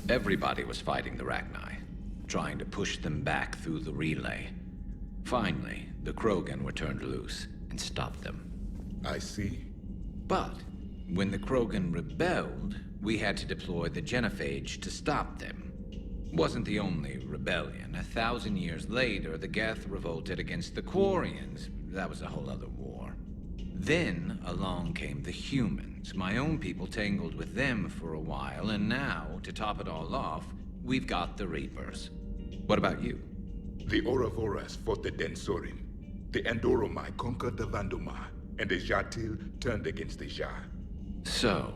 Everybody was fighting the Rachni, trying to push them back through the relay. Finally, the Krogan were turned loose and stopped them. I see. But when the Krogan rebelled, we had to deploy the genophage to stop them. Wasn't the only rebellion. 1,000 years later, the Geth revolted against the Quarians. That was a whole other war. Then along came the humans. My own people tangled with them for a while, and now, to top it all off, we've got the Reapers. What about you? The Ouroboros fought the Densorin. The Andoromai conquered the Vandomai, and the Jatil turned against the Jar. So,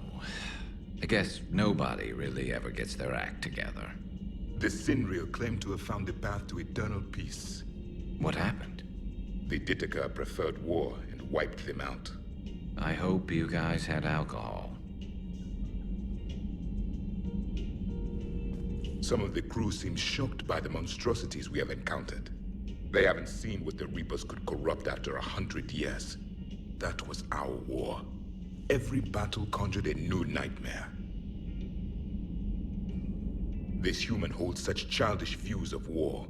I guess nobody really ever gets their act together. The Sinreal claimed to have found the path to eternal peace. What happened? The Ditaka preferred war and wiped them out. I hope you guys had alcohol. Some of the crew seem shocked by the monstrosities we have encountered. They haven't seen what the Reapers could corrupt after 100 years. That was our war. Every battle conjured a new nightmare. This human holds such childish views of war.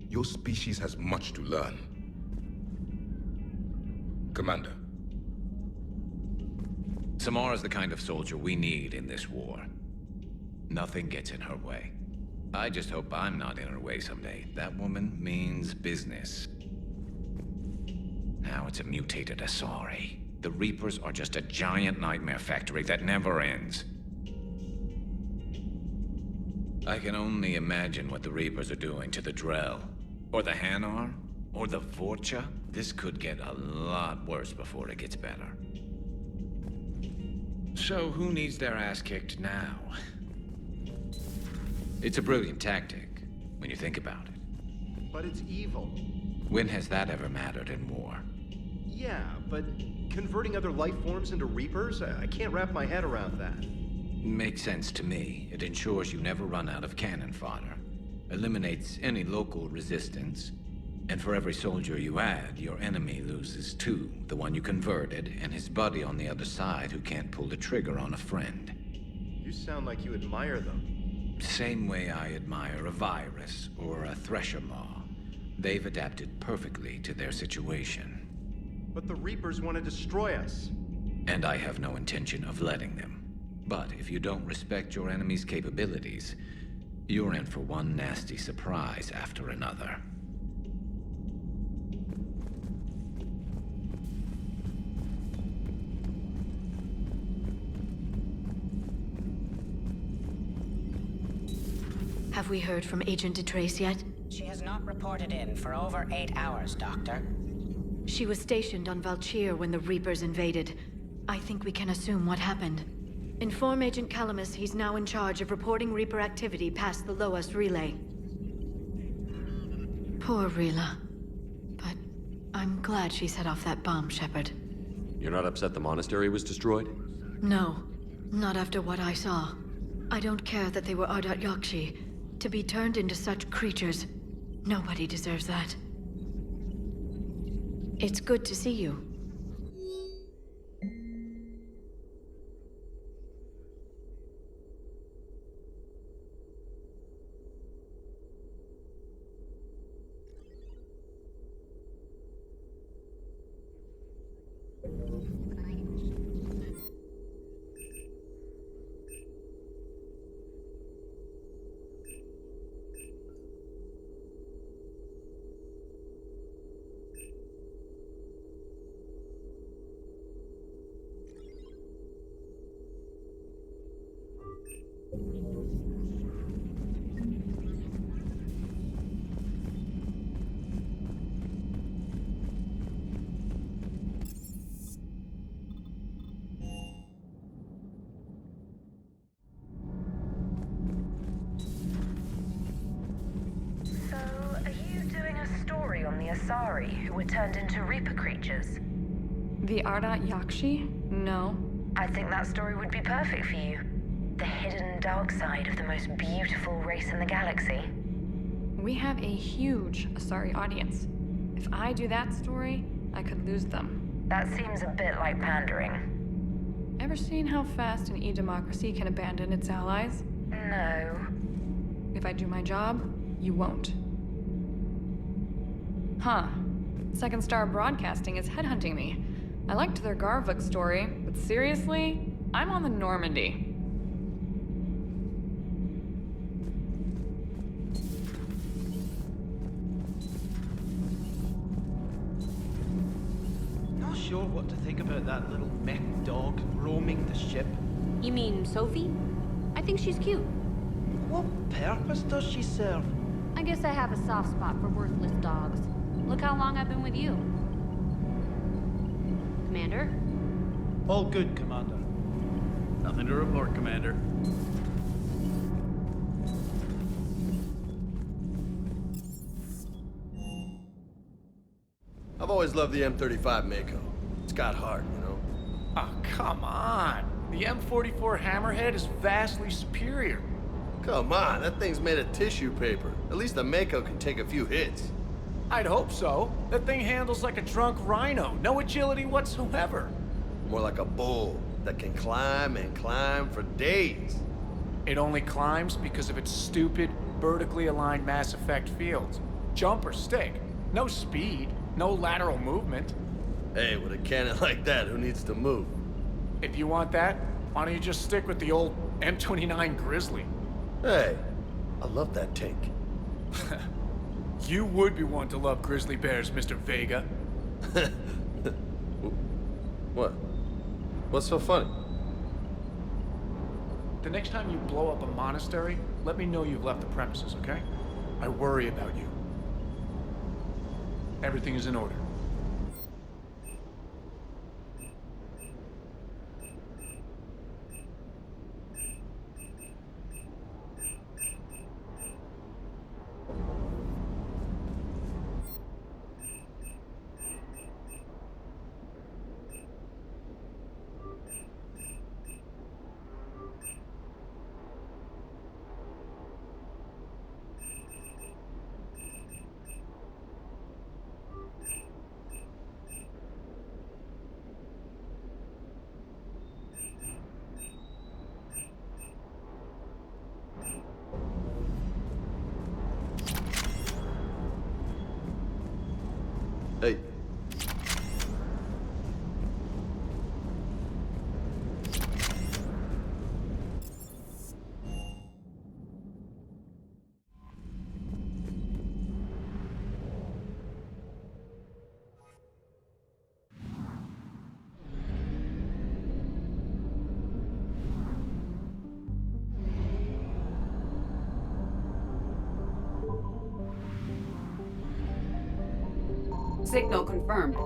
Your species has much to learn. Commander. Samara's the kind of soldier we need in this war. Nothing gets in her way. I just hope I'm not in her way someday. That woman means business. Now it's a mutated Asari. The Reapers are just a giant nightmare factory that never ends. I can only imagine what the Reapers are doing to the Drell, or the Hanar, or the Vorcha. This could get a lot worse before it gets better. So who needs their ass kicked now? It's a brilliant tactic, when you think about it. But it's evil. When has that ever mattered in war? Yeah, but converting other life forms into Reapers? I can't wrap my head around that. Makes sense to me. It ensures you never run out of cannon fodder. Eliminates any local resistance. And for every soldier you add, your enemy loses two. The one you converted, and his buddy on the other side who can't pull the trigger on a friend. You sound like you admire them. Same way I admire a virus or a thresher maw. They've adapted perfectly to their situation. But the Reapers want to destroy us. And I have no intention of letting them. But if you don't respect your enemy's capabilities, you're in for one nasty surprise after another. Have we heard from Agent DeTrace yet? She has not reported in for over 8 hours, Doctor. She was stationed on Valchir when the Reapers invaded. I think we can assume what happened. Inform Agent Calamus he's now in charge of reporting Reaper activity past the Loas relay. Poor Rila. But I'm glad she set off that bomb, Shepard. You're not upset the monastery was destroyed? No, not after what I saw. I don't care that they were Ardat Yakshi. To be turned into such creatures, nobody deserves that. It's good to see you. On the Asari, who were turned into Reaper creatures. The Ardat Yakshi? No. I think that story would be perfect for you. The hidden dark side of the most beautiful race in the galaxy. We have a huge Asari audience. If I do that story, I could lose them. That seems a bit like pandering. Ever seen how fast an e-democracy can abandon its allies? No. If I do my job, you won't. Huh. Second Star Broadcasting is headhunting me. I liked their Garvuk story, but seriously, I'm on the Normandy. Not sure what to think about that little mech dog roaming the ship. You mean Sophie? I think she's cute. What purpose does she serve? I guess I have a soft spot for worthless dogs. Look how long I've been with you. Commander? All good, Commander. Nothing to report, Commander. I've always loved the M35 Mako. It's got heart, you know? Oh, come on. The M44 Hammerhead is vastly superior. Come on, that thing's made of tissue paper. At least the Mako can take a few hits. I'd hope so. That thing handles like a drunk rhino. No agility whatsoever. More like a bull that can climb and climb for days. It only climbs because of its stupid, vertically aligned Mass Effect fields. Jump or stick. No speed. No lateral movement. Hey, with a cannon like that, who needs to move? If you want that, why don't you just stick with the old M29 Grizzly? Hey, I love that tank. You would be one to love grizzly bears, Mr. Vega. What? What's so funny? The next time you blow up a monastery, let me know you've left the premises, okay? I worry about you. Everything is in order. Hey. Signal confirmed.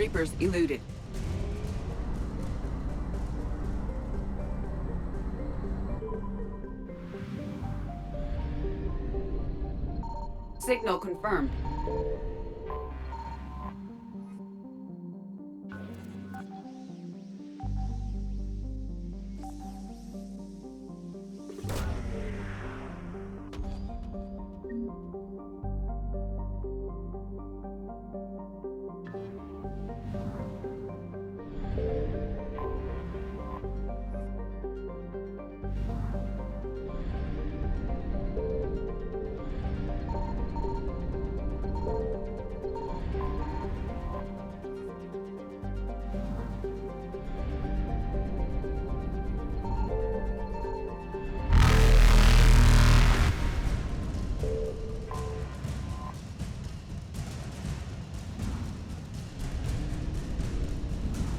Reapers eluded. Signal confirmed.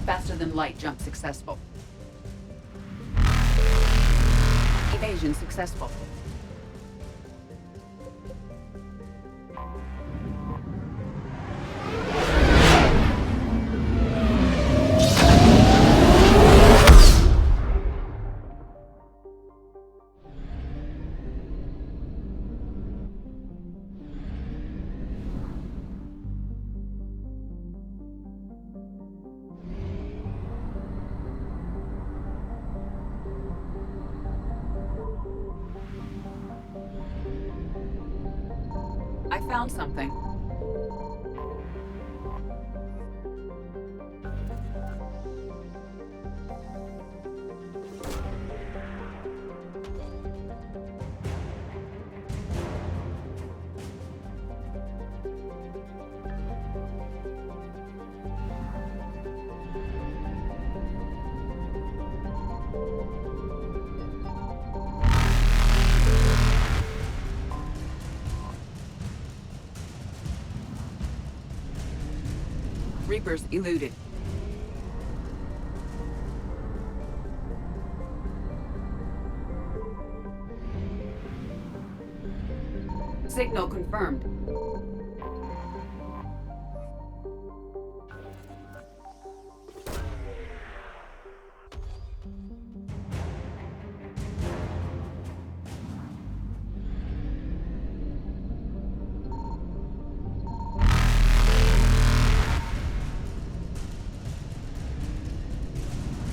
Faster than light jump successful. Evasion successful. I found something. Reapers eluded. Signal confirmed.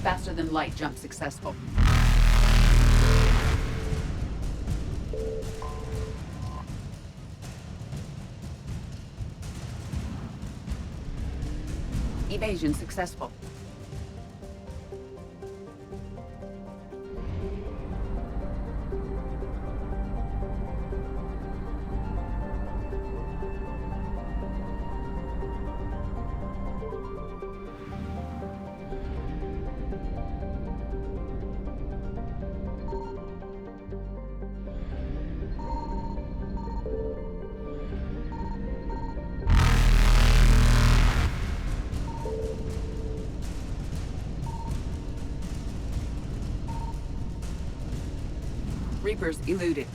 Faster than light jump successful. Evasion successful. Reapers eluded.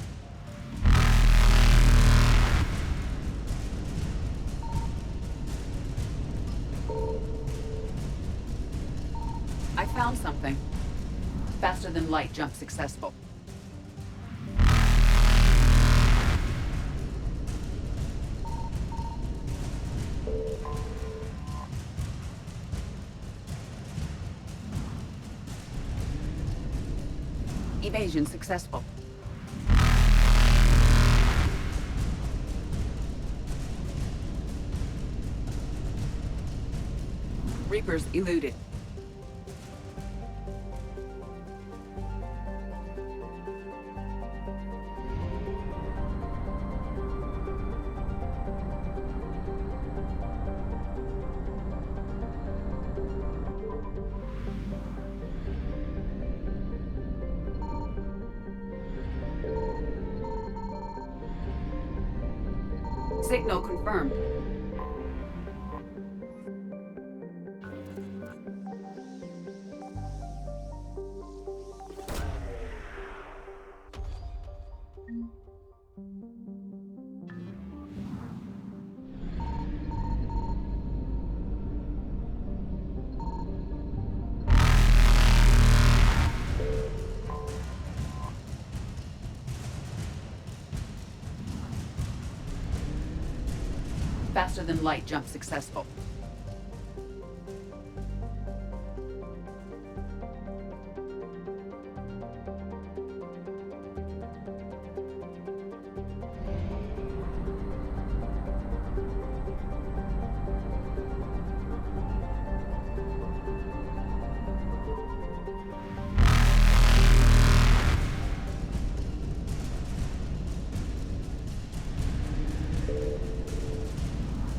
I found something. Faster than light jump successful. Evasion successful. Reapers eluded. Signal confirmed. Faster than light jump successful.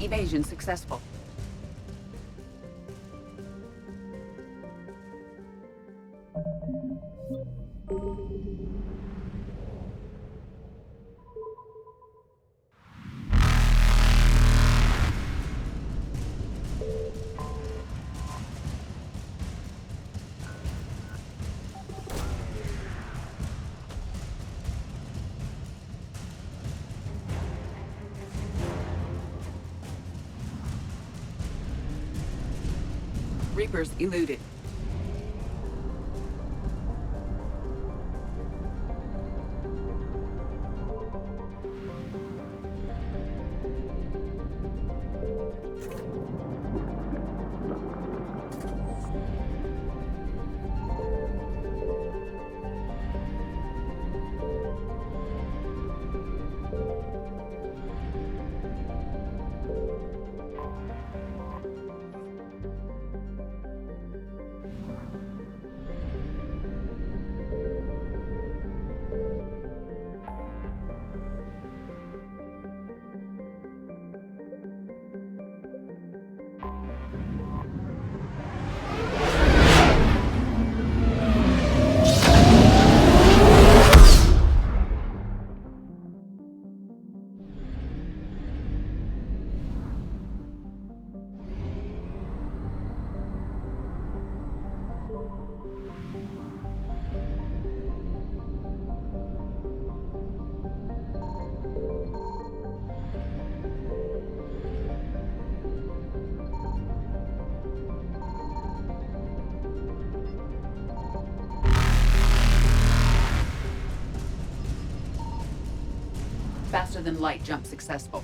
Evasion successful. Reapers eluded. Faster than light jump successful.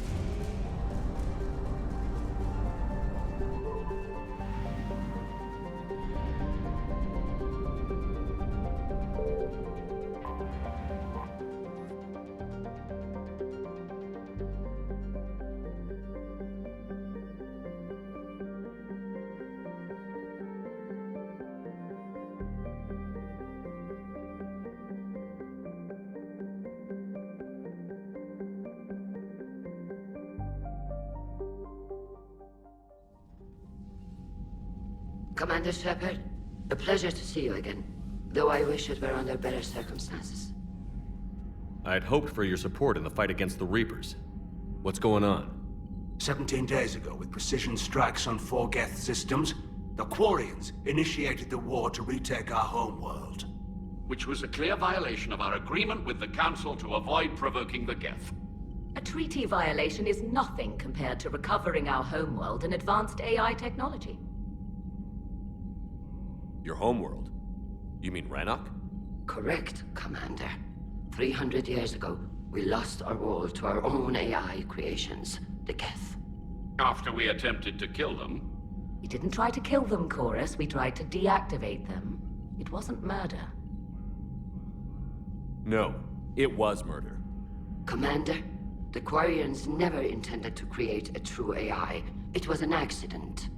Commander Shepard, a pleasure to see you again, though I wish it were under better circumstances. I had hoped for your support in the fight against the Reapers. What's going on? 17 days ago, with precision strikes on 4 Geth systems, the Quarians initiated the war to retake our homeworld. Which was a clear violation of our agreement with the Council to avoid provoking the Geth. A treaty violation is nothing compared to recovering our homeworld and advanced AI technology. Your homeworld? You mean Rannoch? Correct, Commander. 300 years ago, we lost our world to our own AI creations, the Geth. After we attempted to kill them? We didn't try to kill them, Chorus. We tried to deactivate them. It wasn't murder. No, it was murder. Commander, the Quarians never intended to create a true AI. It was an accident.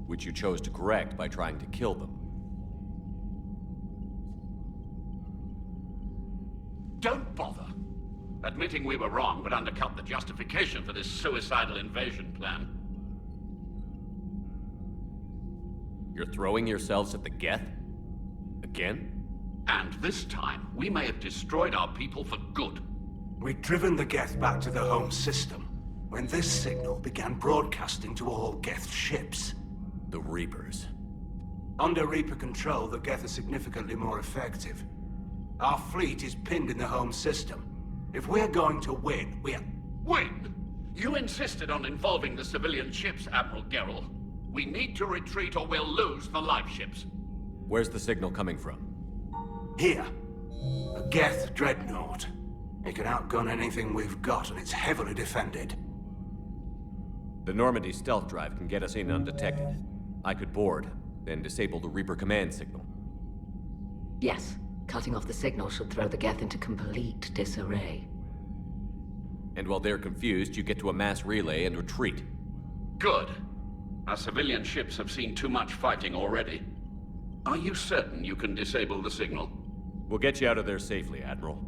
Which you chose to correct by trying to kill them. Don't bother. Admitting we were wrong would undercut the justification for this suicidal invasion plan. You're throwing yourselves at the Geth? Again? And this time, we may have destroyed our people for good. We'd driven the Geth back to the home system, when this signal began broadcasting to all Geth ships. The Reapers. Under Reaper control, the Geth are significantly more effective. Our fleet is pinned in the home system. If we're going to win, Win? You insisted on involving the civilian ships, Admiral Gerrel. We need to retreat or we'll lose the live ships. Where's the signal coming from? Here. A Geth dreadnought. It can outgun anything we've got, and it's heavily defended. The Normandy stealth drive can get us in undetected. I could board, then disable the Reaper command signal. Yes, cutting off the signal should throw the Geth into complete disarray. And while they're confused, you get to a mass relay and retreat. Good. Our civilian ships have seen too much fighting already. Are you certain you can disable the signal? We'll get you out of there safely, Admiral.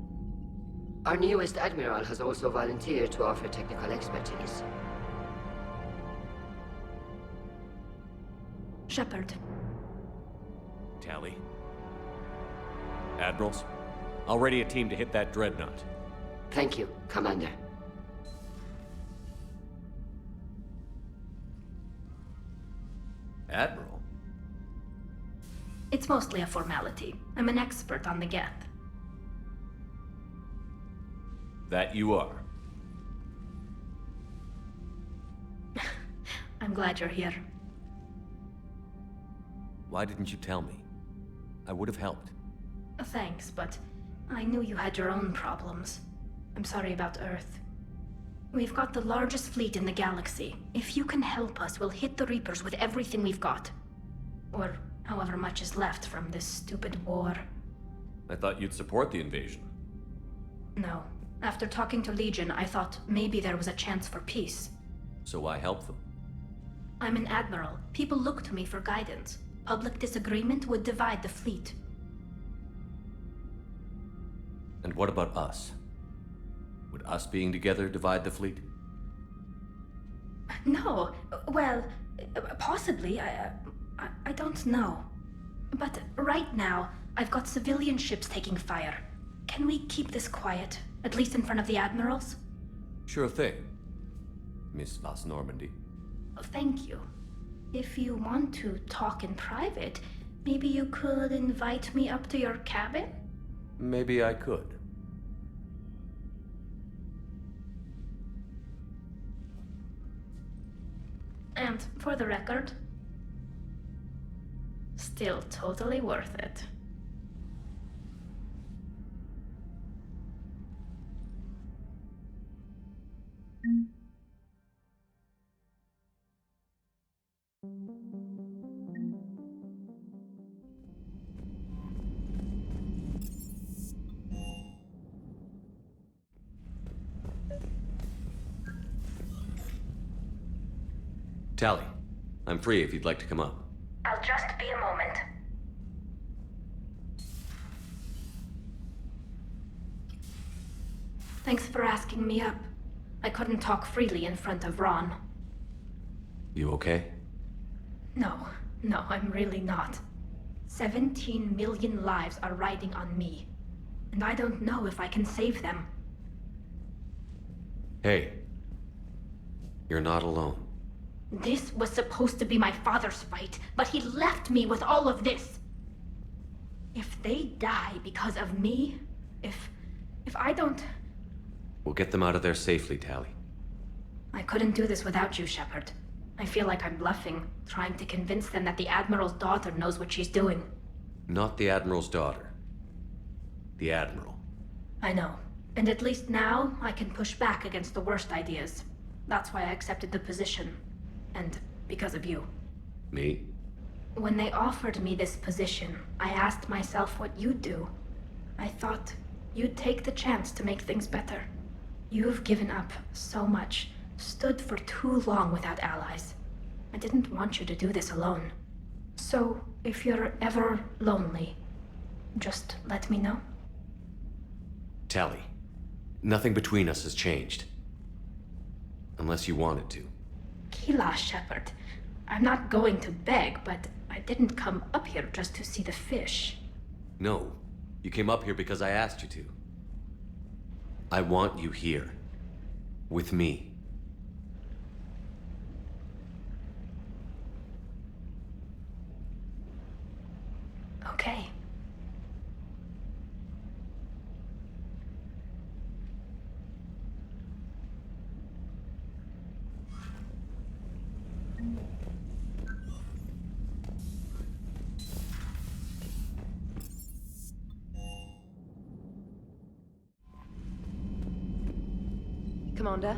Our newest Admiral has also volunteered to offer technical expertise. Shepard. Tally. Admirals, I'll ready a team to hit that dreadnought. Thank you, Commander. Admiral? It's mostly a formality. I'm an expert on the Geth. That you are. I'm glad you're here. Why didn't you tell me? I would have helped. Thanks, but I knew you had your own problems. I'm sorry about Earth. We've got the largest fleet in the galaxy. If you can help us, we'll hit the Reapers with everything we've got. Or however much is left from this stupid war. I thought you'd support the invasion. No. After talking to Legion, I thought maybe there was a chance for peace. So why help them? I'm an admiral. People look to me for guidance. Public disagreement would divide the fleet. And what about us? Would us being together divide the fleet? No. Well, possibly. I don't know. But right now, I've got civilian ships taking fire. Can we keep this quiet? At least in front of the admirals? Sure thing, Miss Vas Normandy. Thank you. If you want to talk in private, maybe you could invite me up to your cabin? Maybe I could. And for the record, still totally worth it. Tally, I'm free if you'd like to come up. I'll just be a moment. Thanks for asking me up. I couldn't talk freely in front of Ron. You okay? No, I'm really not. 17 million lives are riding on me. And I don't know if I can save them. Hey. You're not alone. This was supposed to be my father's fight, but he left me with all of this. If they die because of me, if I don't... We'll get them out of there safely, Tally. I couldn't do this without you, Shepard. I feel like I'm bluffing, trying to convince them that the Admiral's daughter knows what she's doing. Not the Admiral's daughter. The Admiral. I know. And at least now, I can push back against the worst ideas. That's why I accepted the position. And because of you. Me? When they offered me this position, I asked myself what you'd do. I thought you'd take the chance to make things better. You've given up so much, stood for too long without allies. I didn't want you to do this alone. So, if you're ever lonely, just let me know. Tally, nothing between us has changed. Unless you want it to. Kila, Shepard. I'm not going to beg, but I didn't come up here just to see the fish. No, you came up here because I asked you to. I want you here. With me. Okay. Commander?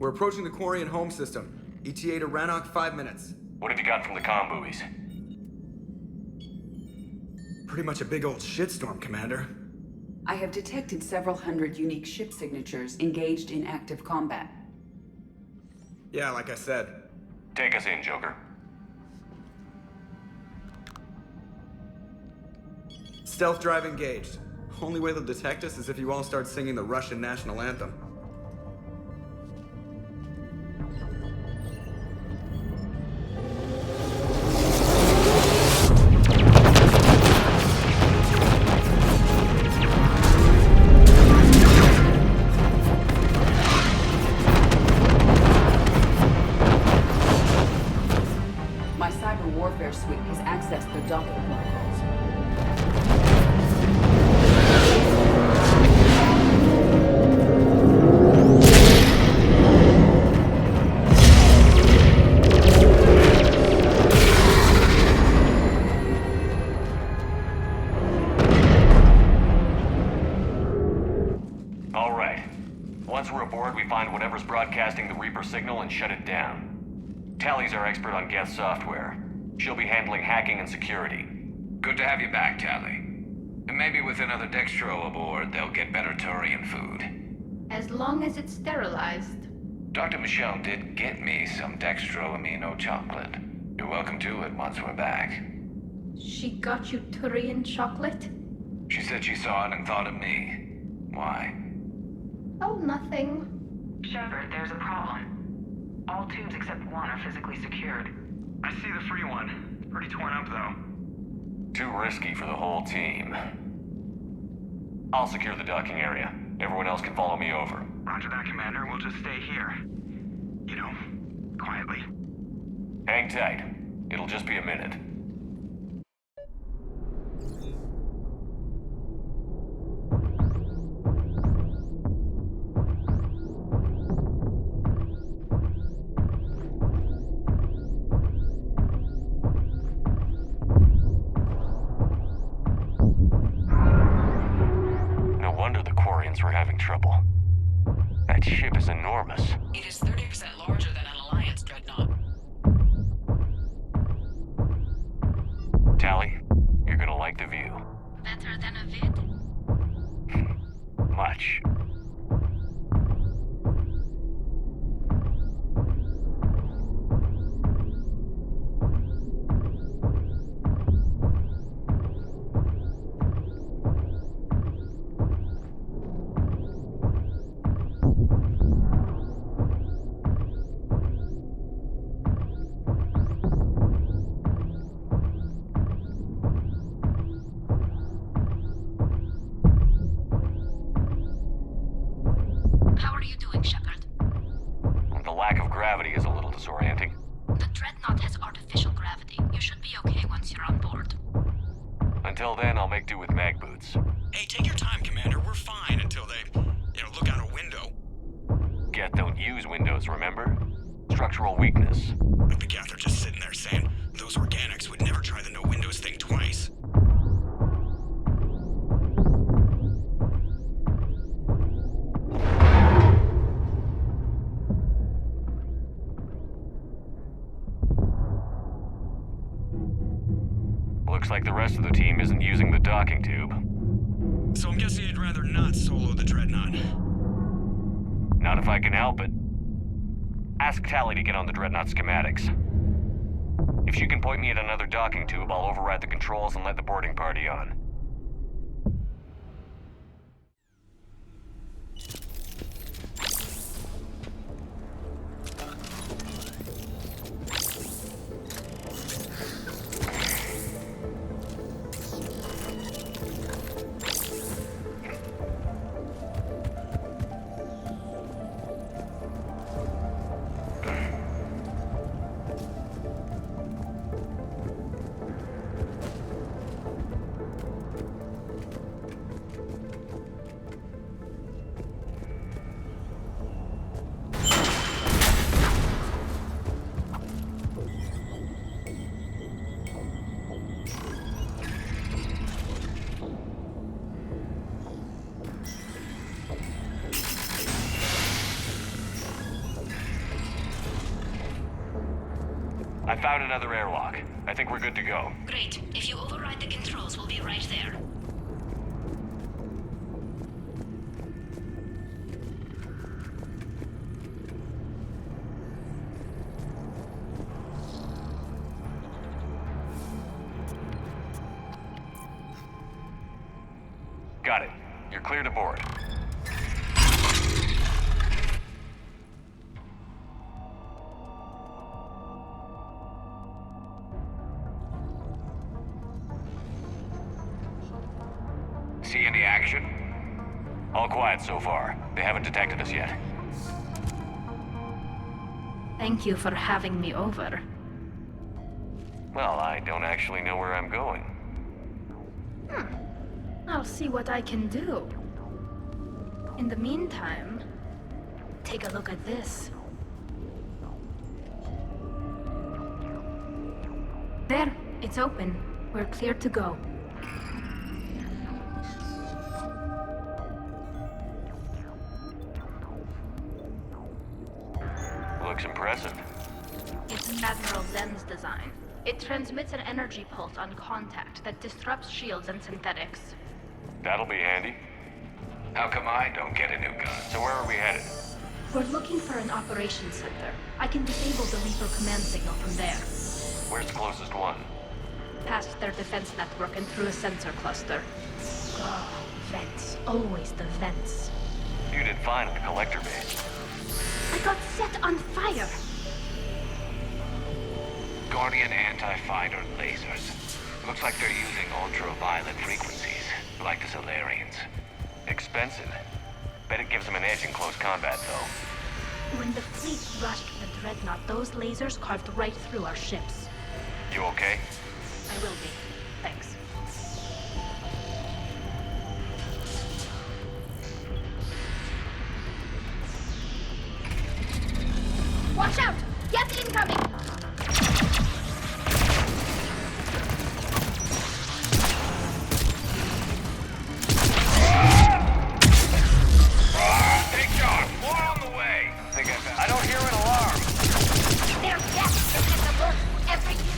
We're approaching the Quarian home system. ETA to Rannoch, 5 minutes. What have you got from the comm buoys? Pretty much a big old shitstorm, Commander. I have detected several hundred unique ship signatures engaged in active combat. Yeah, like I said. Take us in, Joker. Stealth drive engaged. Only way they'll detect us is if you all start singing the Russian national anthem. My cyber warfare suite has accessed the docking protocols. All right. Once we're aboard, we find whatever's broadcasting the Reaper signal and shut it down. Tally's our expert on Geth software. She'll be handling hacking and security. Good to have you back, Tally. And maybe with another Dextro aboard, they'll get better Turian food. As long as it's sterilized. Dr. Michelle did get me some Dextro amino chocolate. You're welcome to it once we're back. She got you Turian chocolate? She said she saw it and thought of me. Why? Oh, nothing. Shepard, there's a problem. All tubes except one are physically secured. I see the free one. It's pretty torn up, though. Too risky for the whole team. I'll secure the docking area. Everyone else can follow me over. Roger that, Commander. We'll just stay here. You know, quietly. Hang tight. It'll just be a minute. We're having trouble. That ship is enormous. It is 30% larger than an Alliance dreadnought. Tally, you're gonna like the view. Better than a vid? Much. How are you doing, Shepard? The lack of gravity is a little disorienting. The dreadnought has artificial gravity. You should be okay once you're on board. Until then, I'll make do with mag boots. Hey, take your time, Commander. We're fine until they, look out a window. Geth don't use windows, remember? Structural weakness. But the Geth are just sitting there saying those organics would never try the no windows thing twice. Looks like the rest of the team isn't using the docking tube. So I'm guessing you'd rather not solo the dreadnought. Not if I can help it. Ask Tally to get on the dreadnought schematics. If she can point me at another docking tube, I'll override the controls and let the boarding party on. found another airlock. I think we're good to go. Great. If you override the controls, we'll be right there. Got it. You're clear to board. See any action? All quiet so far. They haven't detected us yet. Thank you for having me over. Well, I don't actually know where I'm going. I'll see what I can do. In the meantime, take a look at this. There, it's open. We're clear to go. Looks impressive. It's Admiral Zen's design. It transmits an energy pulse on contact that disrupts shields and synthetics. That'll be handy. How come I don't get a new gun? So where are we headed? We're looking for an operations center. I can disable the Reaper command signal from there. Where's the closest one? Past their defense network and through a sensor cluster. Oh, vents. Always the vents. You did fine at the collector base. I got set on fire! Guardian anti-fighter lasers. Looks like they're using ultraviolet frequencies, like the Solarians. Expensive. Bet it gives them an edge in close combat, though. When the fleet rushed the dreadnought, those lasers carved right through our ships. You okay? I will be. Thanks. Watch out! Geth incoming! Take charge! More on the way! I don't hear an alarm! There's Geth! It gets alert every unit!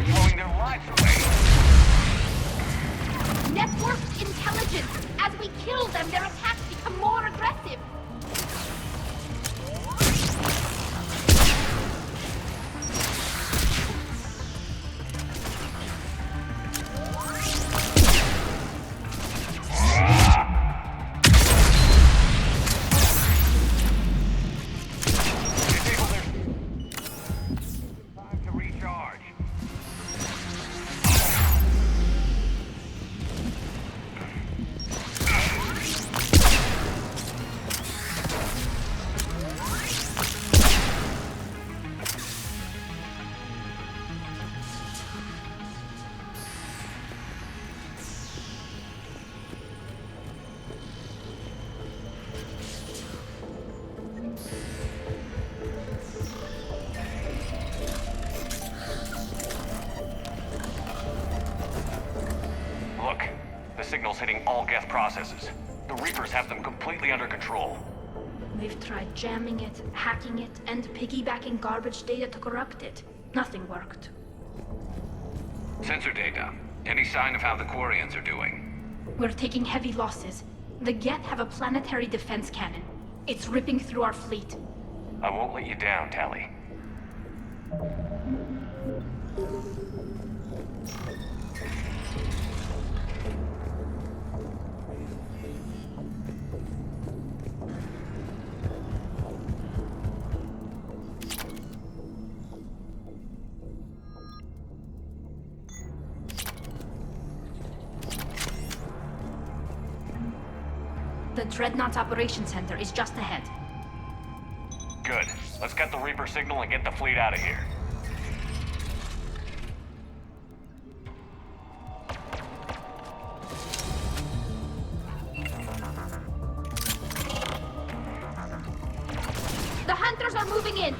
Blowing their lives away! Networked intelligence! As we kill them, their attacks become more aggressive! Time to recharge. Look, the signal's hitting all Geth processes. The Reapers have them completely under control. We've tried jamming it, hacking it, and piggybacking garbage data to corrupt it. Nothing worked. Sensor data. Any sign of how the Quarians are doing? We're taking heavy losses. The Geth have a planetary defense cannon. It's ripping through our fleet. I won't let you down, Tally. The Dreadnought Operations Center is just ahead. Good. Let's get the Reaper signal and get the fleet out of here. The hunters are moving in!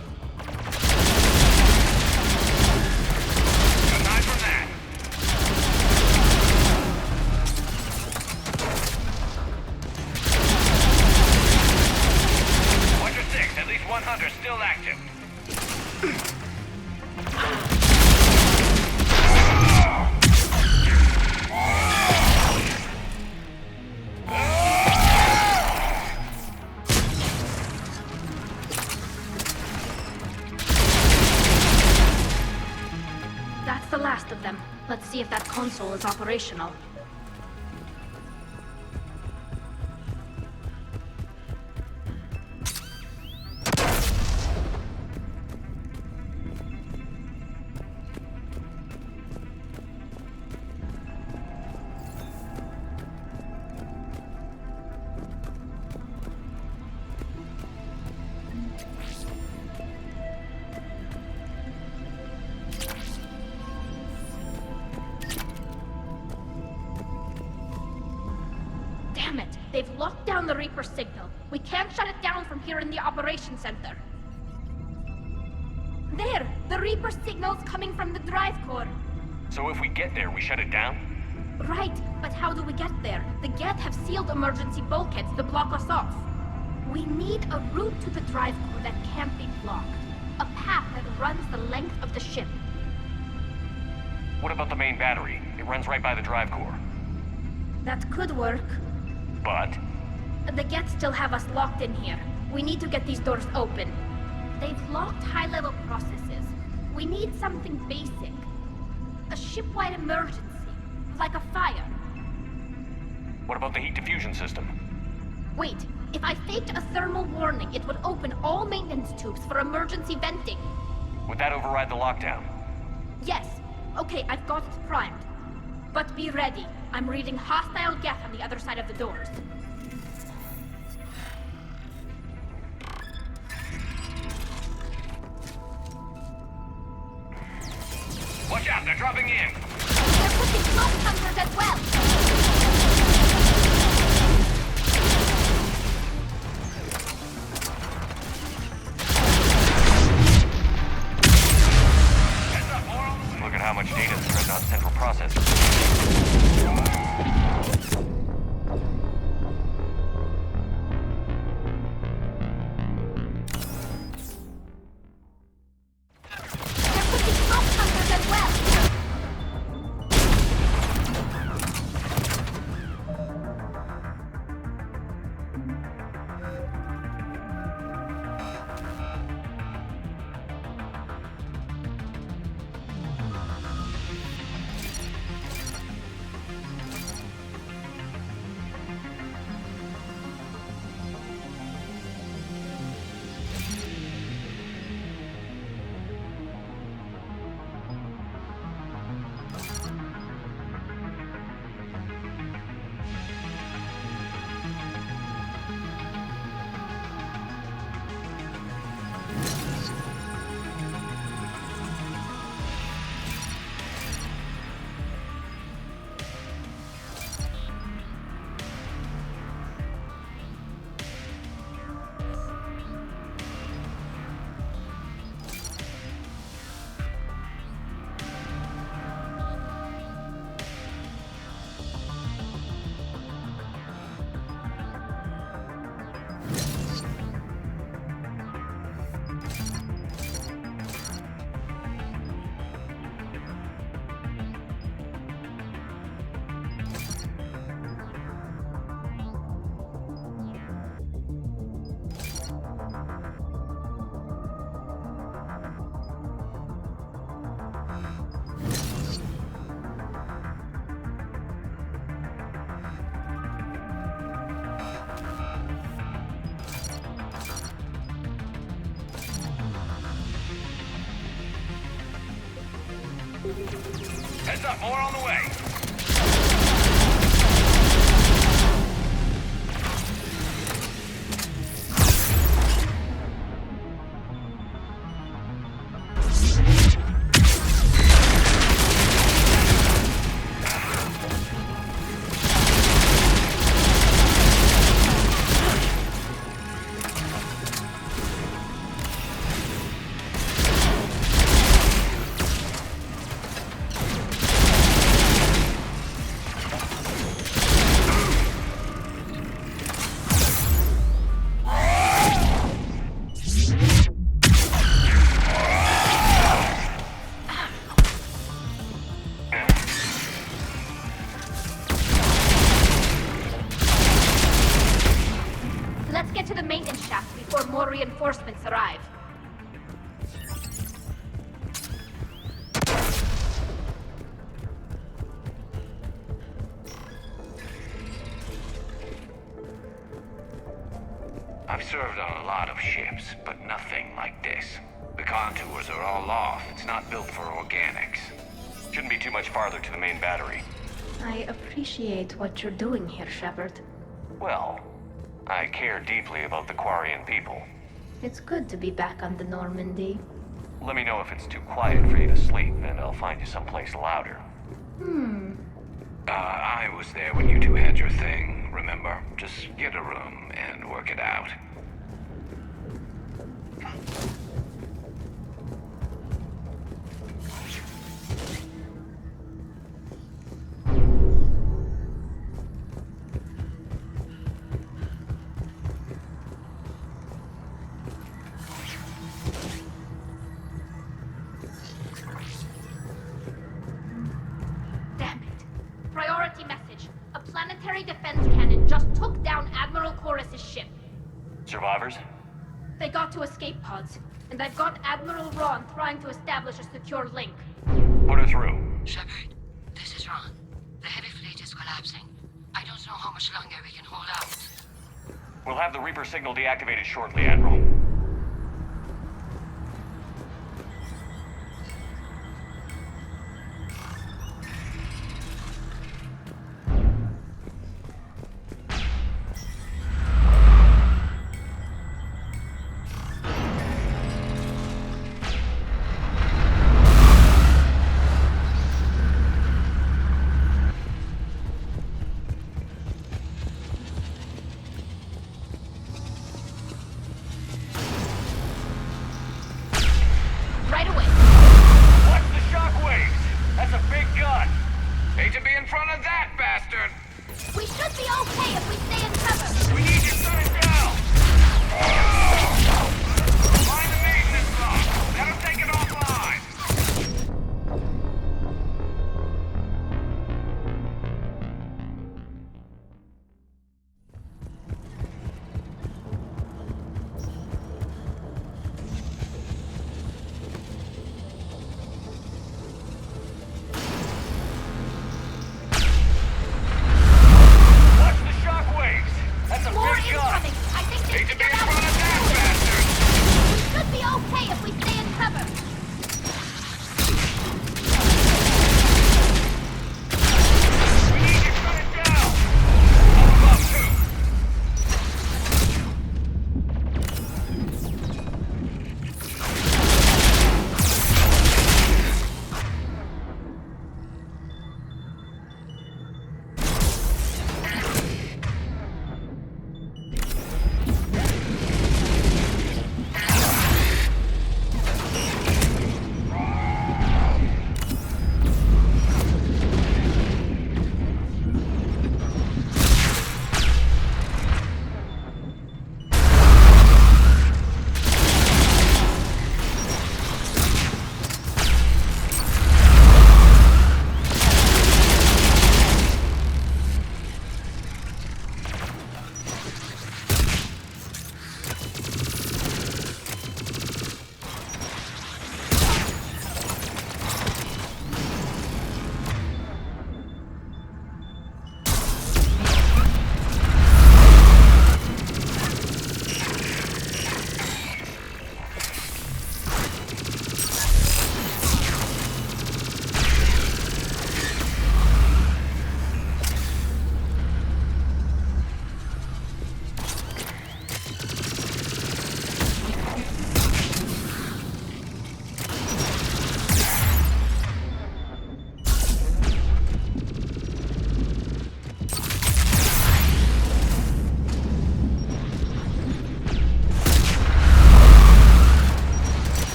Aside from that. At least one hunter still active. That's the last of them. Let's see if that console is operational. Damn it! They've locked down the Reaper signal. We can't shut it down from here in the Operations Center. There! The Reaper signal's coming from the drive core. So if we get there, we shut it down? Right, but how do we get there? The Geth have sealed emergency bulkheads to block us off. We need a route to the drive core that can't be blocked. A path that runs the length of the ship. What about the main battery? It runs right by the drive core. That could work. But? The Geth still have us locked in here. We need to get these doors open. They've locked high-level processes. We need something basic. A ship-wide emergency. Like a fire. What about the heat diffusion system? Wait, if I faked a thermal warning, it would open all maintenance tubes for emergency venting. Would that override the lockdown? Yes. Okay, I've got it primed. But be ready. I'm reading hostile Geth on the other side of the doors. Watch out, they're dropping in! They're pushing smoke hunters as well! Look at how much data the Dreadnought central processes. Heads up, more on the way. Let's get to the maintenance shaft before more reinforcements arrive. I've served on a lot of ships, but nothing like this. The contours are all off. It's not built for organics. Shouldn't be too much farther to the main battery. I appreciate what you're doing here, Shepard. Well, I care deeply about the Quarian people. It's good to be back on the Normandy. Let me know if it's too quiet for you to sleep, and I'll find you someplace louder. I was there when you two had your thing, remember? Just get a room and work it out. Damn it. Priority message. A planetary defense cannon just took down Admiral Chorus's ship. Survivors? They got to escape pods, and I've got Admiral Ron trying to establish a secure link. Put her through. Shepard, this is Ron. The heavy fleet is collapsing. I don't know how much longer we can hold out. We'll have the Reaper signal deactivated shortly, Admiral.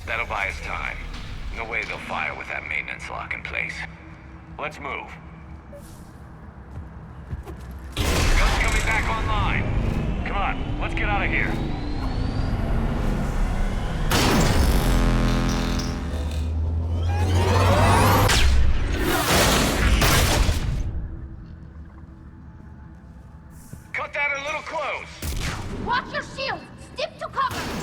That'll buy us time. No way they'll fire with that maintenance lock in place. Let's move. Guns coming back online. Come on, let's get out of here. Cut that a little close. Watch your shield! Stick to cover!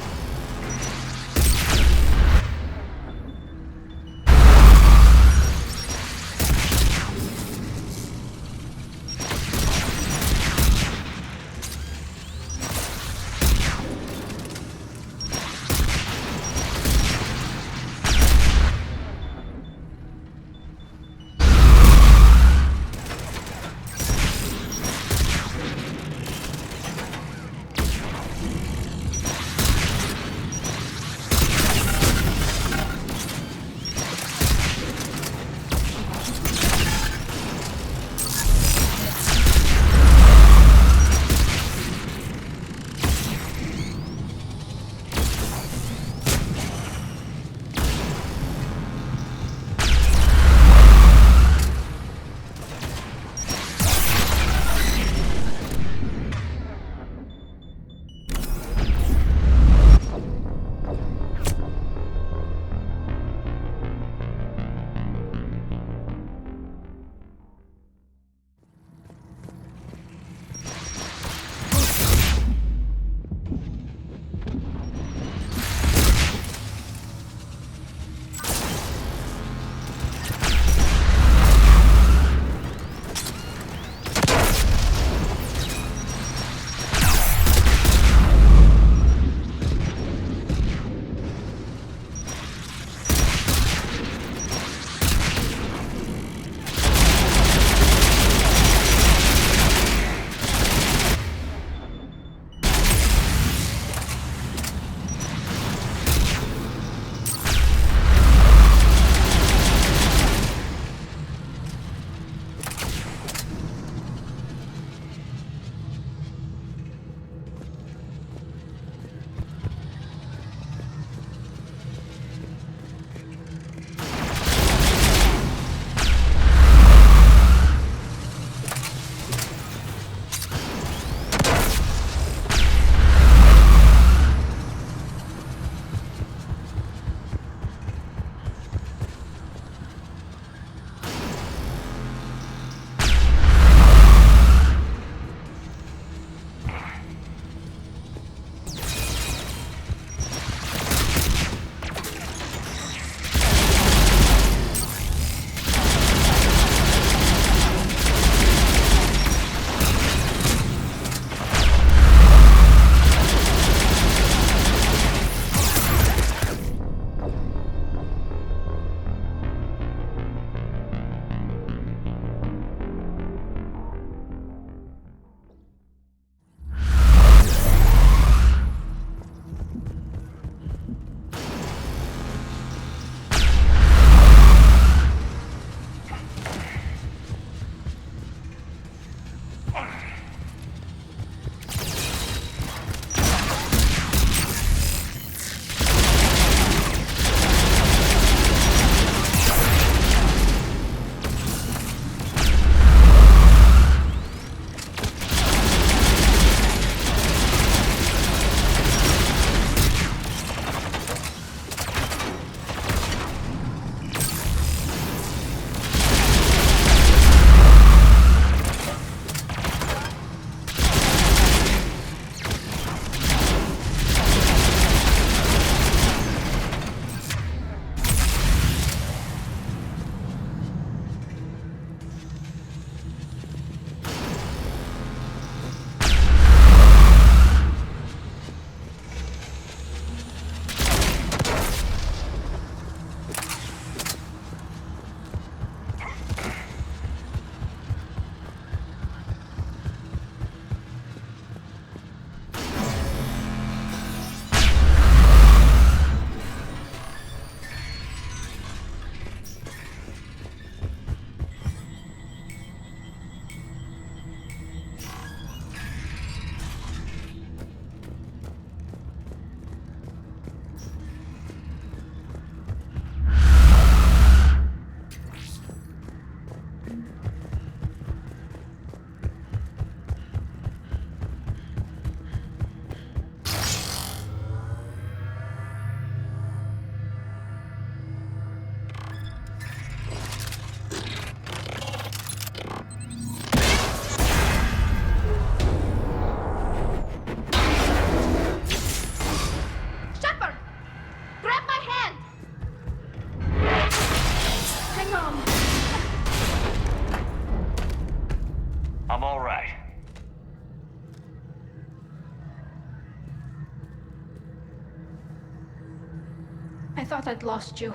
I thought I'd lost you.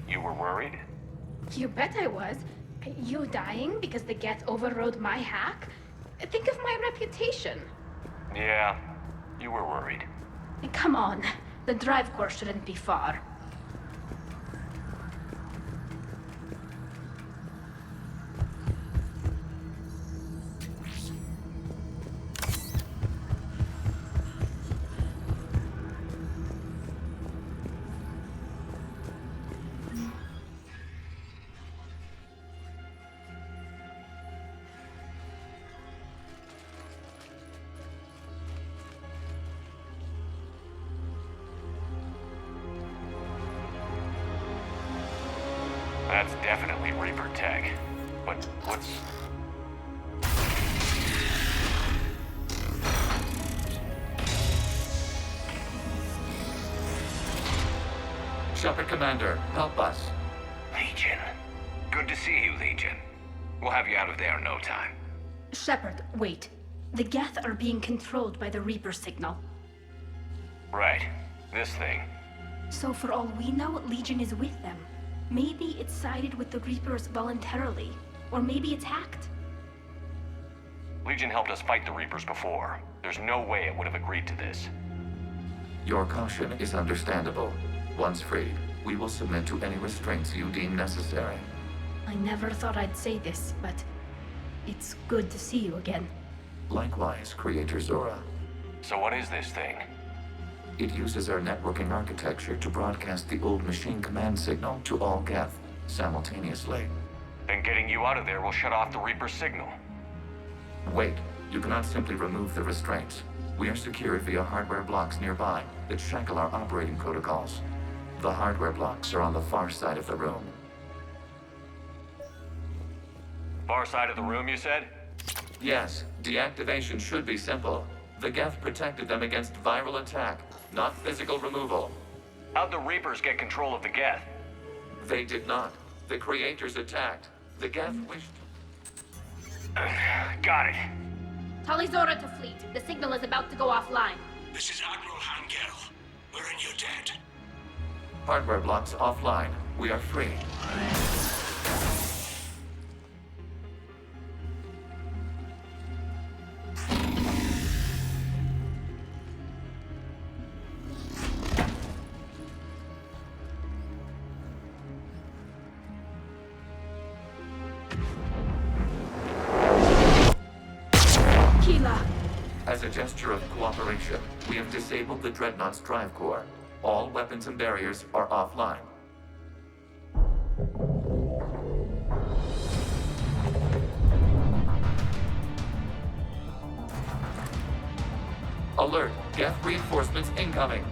You were worried? You bet I was. You dying because the Geth overrode my hack? Think of my reputation. Yeah, you were worried. Come on. The drive course shouldn't be far. That's definitely Reaper tech. But what's... Shepard Commander, help us. Legion. Good to see you, Legion. We'll have you out of there in no time. Shepard, wait. The Geth are being controlled by the Reaper signal. Right. This thing. So for all we know, Legion is with them. Maybe it's sided with the Reapers voluntarily. Or maybe it's hacked. Legion helped us fight the Reapers before. There's no way it would have agreed to this. Your caution is understandable. Once freed, we will submit to any restraints you deem necessary. I never thought I'd say this, but it's good to see you again. Likewise, Creator Zora. So what is this thing? It uses our networking architecture to broadcast the old machine command signal to all Geth simultaneously. Then getting you out of there will shut off the Reaper signal. Wait, you cannot simply remove the restraints. We are secured via hardware blocks nearby that shackle our operating protocols. The hardware blocks are on the far side of the room. Far side of the room, you said? Yes, deactivation should be simple. The Geth protected them against viral attack, not physical removal. How'd the Reapers get control of the Geth? They did not. The Creators attacked. The Geth wished... Got it. Tali Zora to fleet. The signal is about to go offline. This is Admiral Hangel. We're in your debt. Hardware blocks offline. We are free. As a gesture of cooperation, we have disabled the dreadnought's drive core. All weapons and barriers are offline. Alert! Geth reinforcements incoming!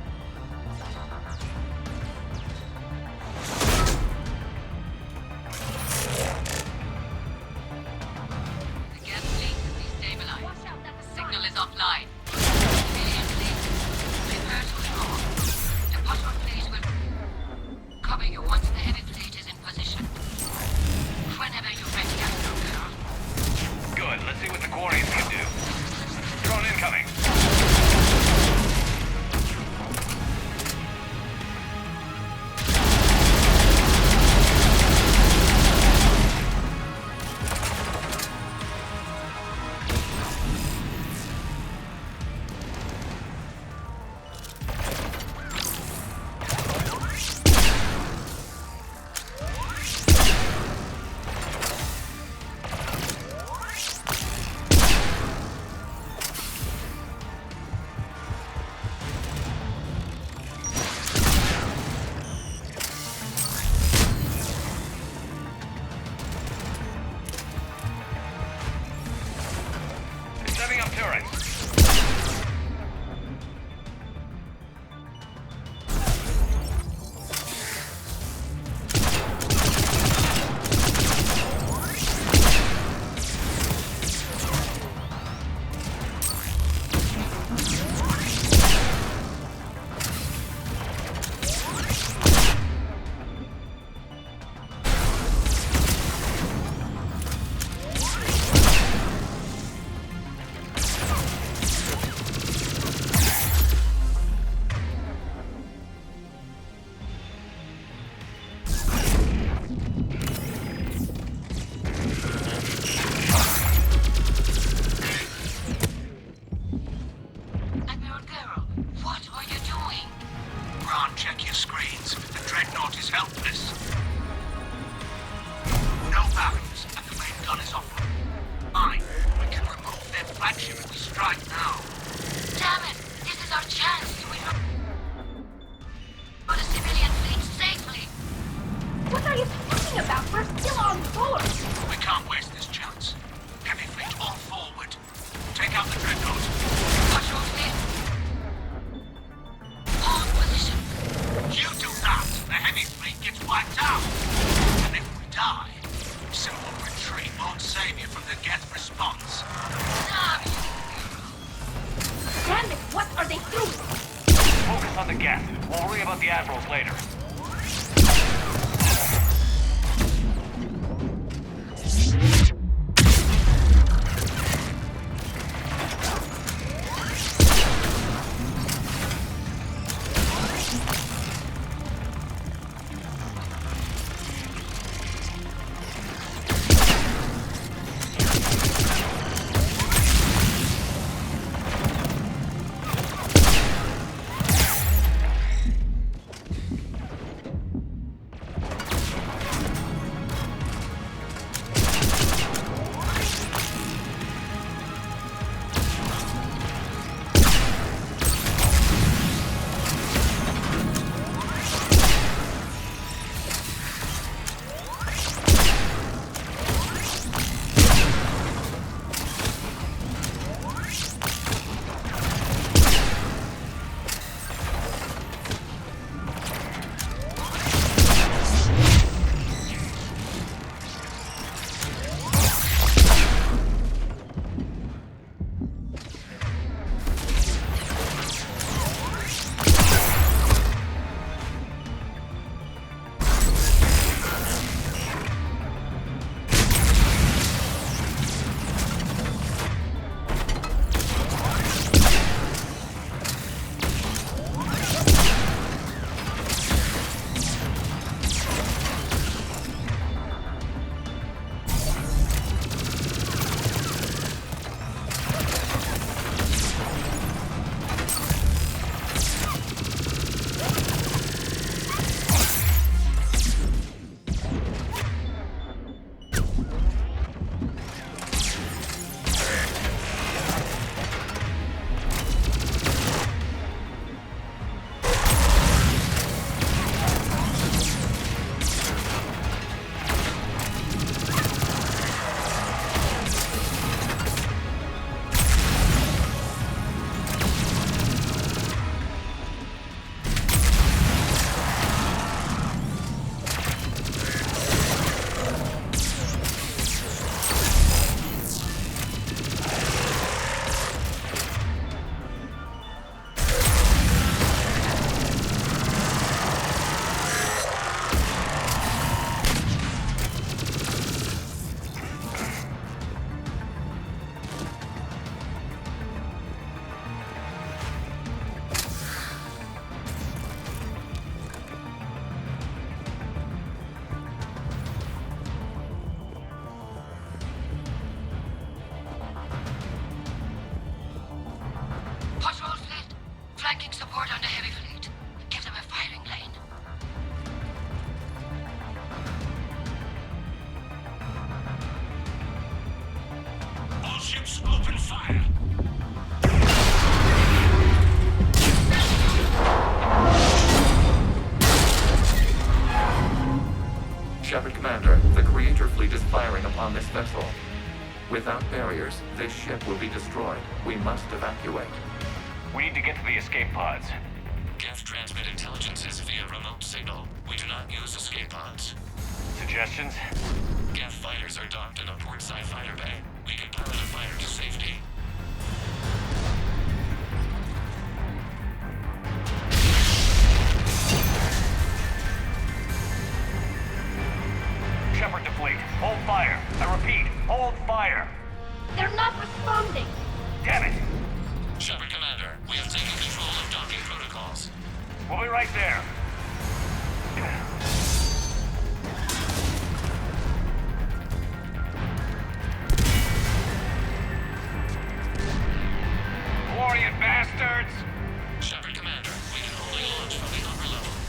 Check your screens. The dreadnought is helpless. No barriers, and the main gun is off. Fine. We can remove their flagship if we strike now. Damn it! This is our chance to win the civilian fleet safely. What are you talking about? We're still on board. We can't waste this chance. Heavy fleet all forward. Take out the dreadnought. Watch your fleet. Hold position. You do that, the heavy fleet gets wiped out. And if we die, simple retreat won't save you from the Geth response. Damn it, what are they doing? Focus on the Geth. We'll worry about the admirals later. Shepard Commander, the Creator fleet is firing upon this vessel. Without barriers, this ship will be destroyed. We must evacuate. We need to get to the escape pods. Geth transmit intelligences via remote signal. We do not use escape pods. Suggestions? Geth fighters are docked in a portside fighter bay. We can pilot a fighter to safety. Shepard to fleet. Hold fire. I repeat, hold fire. They're not responding. Damn it. Shepard Commander, we have taken control of docking protocols. We'll be right there. Glorious bastards! Shepard Commander, we can only launch from the upper level.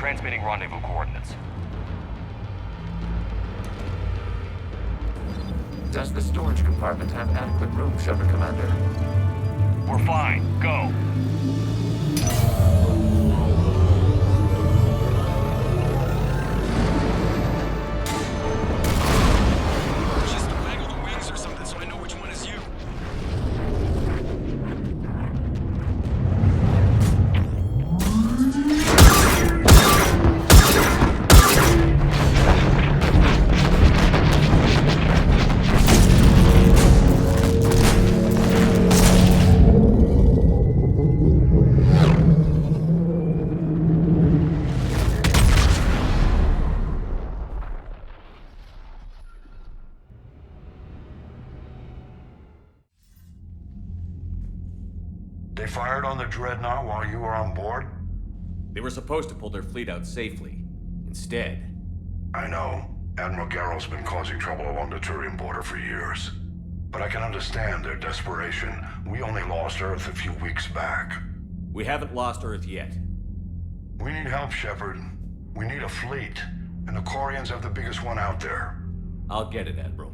Transmitting rendezvous coordinates. Does the storage compartment have adequate room, Shepard Commander? We're fine. Go. Just waggle the wings or something so I know which one is you. They fired on the dreadnought while you were on board? They were supposed to pull their fleet out safely. Instead... I know. Admiral Garrel's been causing trouble along the Turian border for years. But I can understand their desperation. We only lost Earth a few weeks back. We haven't lost Earth yet. We need help, Shepard. We need a fleet. And the Quarians have the biggest one out there. I'll get it, Admiral.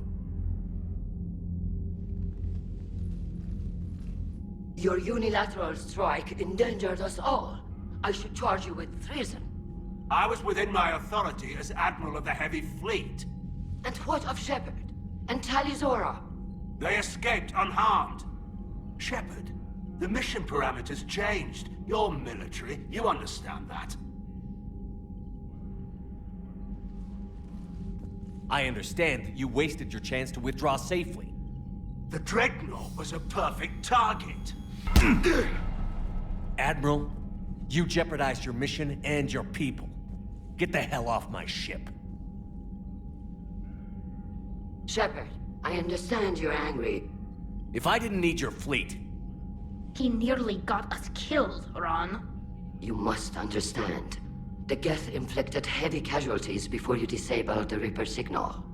Your unilateral strike endangered us all. I should charge you with treason. I was within my authority as Admiral of the Heavy Fleet. And what of Shepard? And Talizora? They escaped unharmed. Shepard, the mission parameters changed. You're military, you understand that. I understand that you wasted your chance to withdraw safely. The dreadnought was a perfect target. Admiral, you jeopardized your mission and your people. Get the hell off my ship. Shepard, I understand you're angry. If I didn't need your fleet... He nearly got us killed, Ron. You must understand. The Geth inflicted heavy casualties before you disabled the Reaper signal.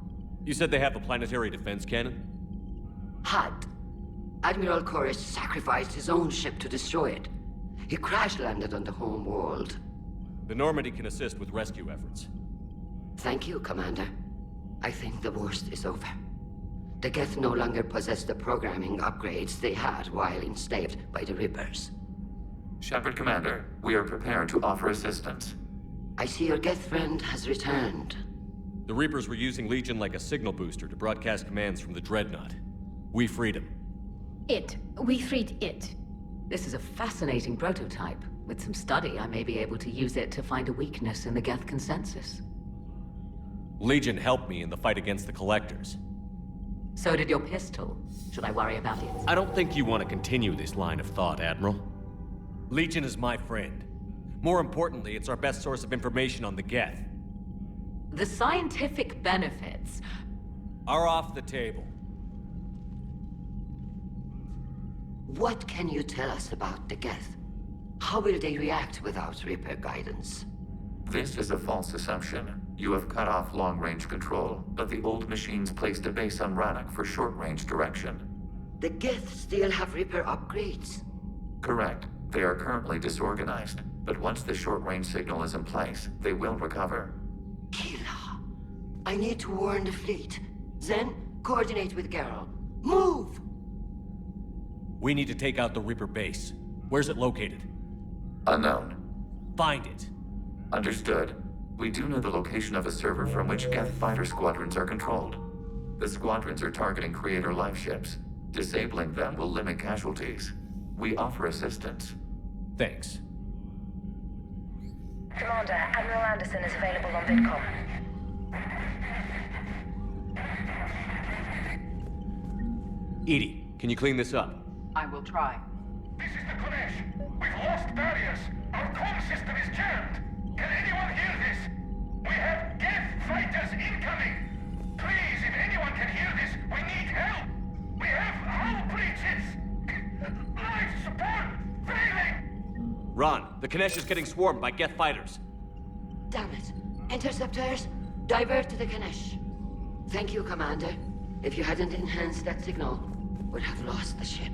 You said they have a planetary defense cannon? Had. Admiral Koris sacrificed his own ship to destroy it. He crash-landed on the home world. The Normandy can assist with rescue efforts. Thank you, Commander. I think the worst is over. The Geth no longer possess the programming upgrades they had while enslaved by the Reapers. Shepard Commander, we are prepared to offer assistance. I see your Geth friend has returned. The Reapers were using Legion like a signal booster to broadcast commands from the dreadnought. We freed him. We freed it. This is a fascinating prototype. With some study, I may be able to use it to find a weakness in the Geth consensus. Legion helped me in the fight against the Collectors. So did your pistol. Should I worry about it? I don't think you want to continue this line of thought, Admiral. Legion is my friend. More importantly, it's our best source of information on the Geth. The scientific benefits are off the table. What can you tell us about the Geth? How will they react without Reaper guidance? This is a false assumption. You have cut off long-range control, but the old machines placed a base on Rannoch for short-range direction. The Geth still have Reaper upgrades? Correct. They are currently disorganized, but once the short-range signal is in place, they will recover. Kila, I need to warn the fleet. Then, coordinate with Garrel. Move! We need to take out the Reaper base. Where's it located? Unknown. Find it. Understood. We do know the location of a server from which Geth fighter squadrons are controlled. The squadrons are targeting Creator life ships. Disabling them will limit casualties. We offer assistance. Thanks. Commander, Admiral Anderson is available on VidCom. Edie, can you clean this up? I will try. This is the Kodesh. We've lost barriers. Our comm system is jammed. Can anyone hear this? We have Geth fighters incoming. Please, if anyone can hear this, we need help. We have hull breaches. Life support failing. Ron, the Kanesh is getting swarmed by Geth fighters. Damn it. Interceptors, divert to the Kanesh. Thank you, Commander. If you hadn't enhanced that signal, we'd have lost the ship.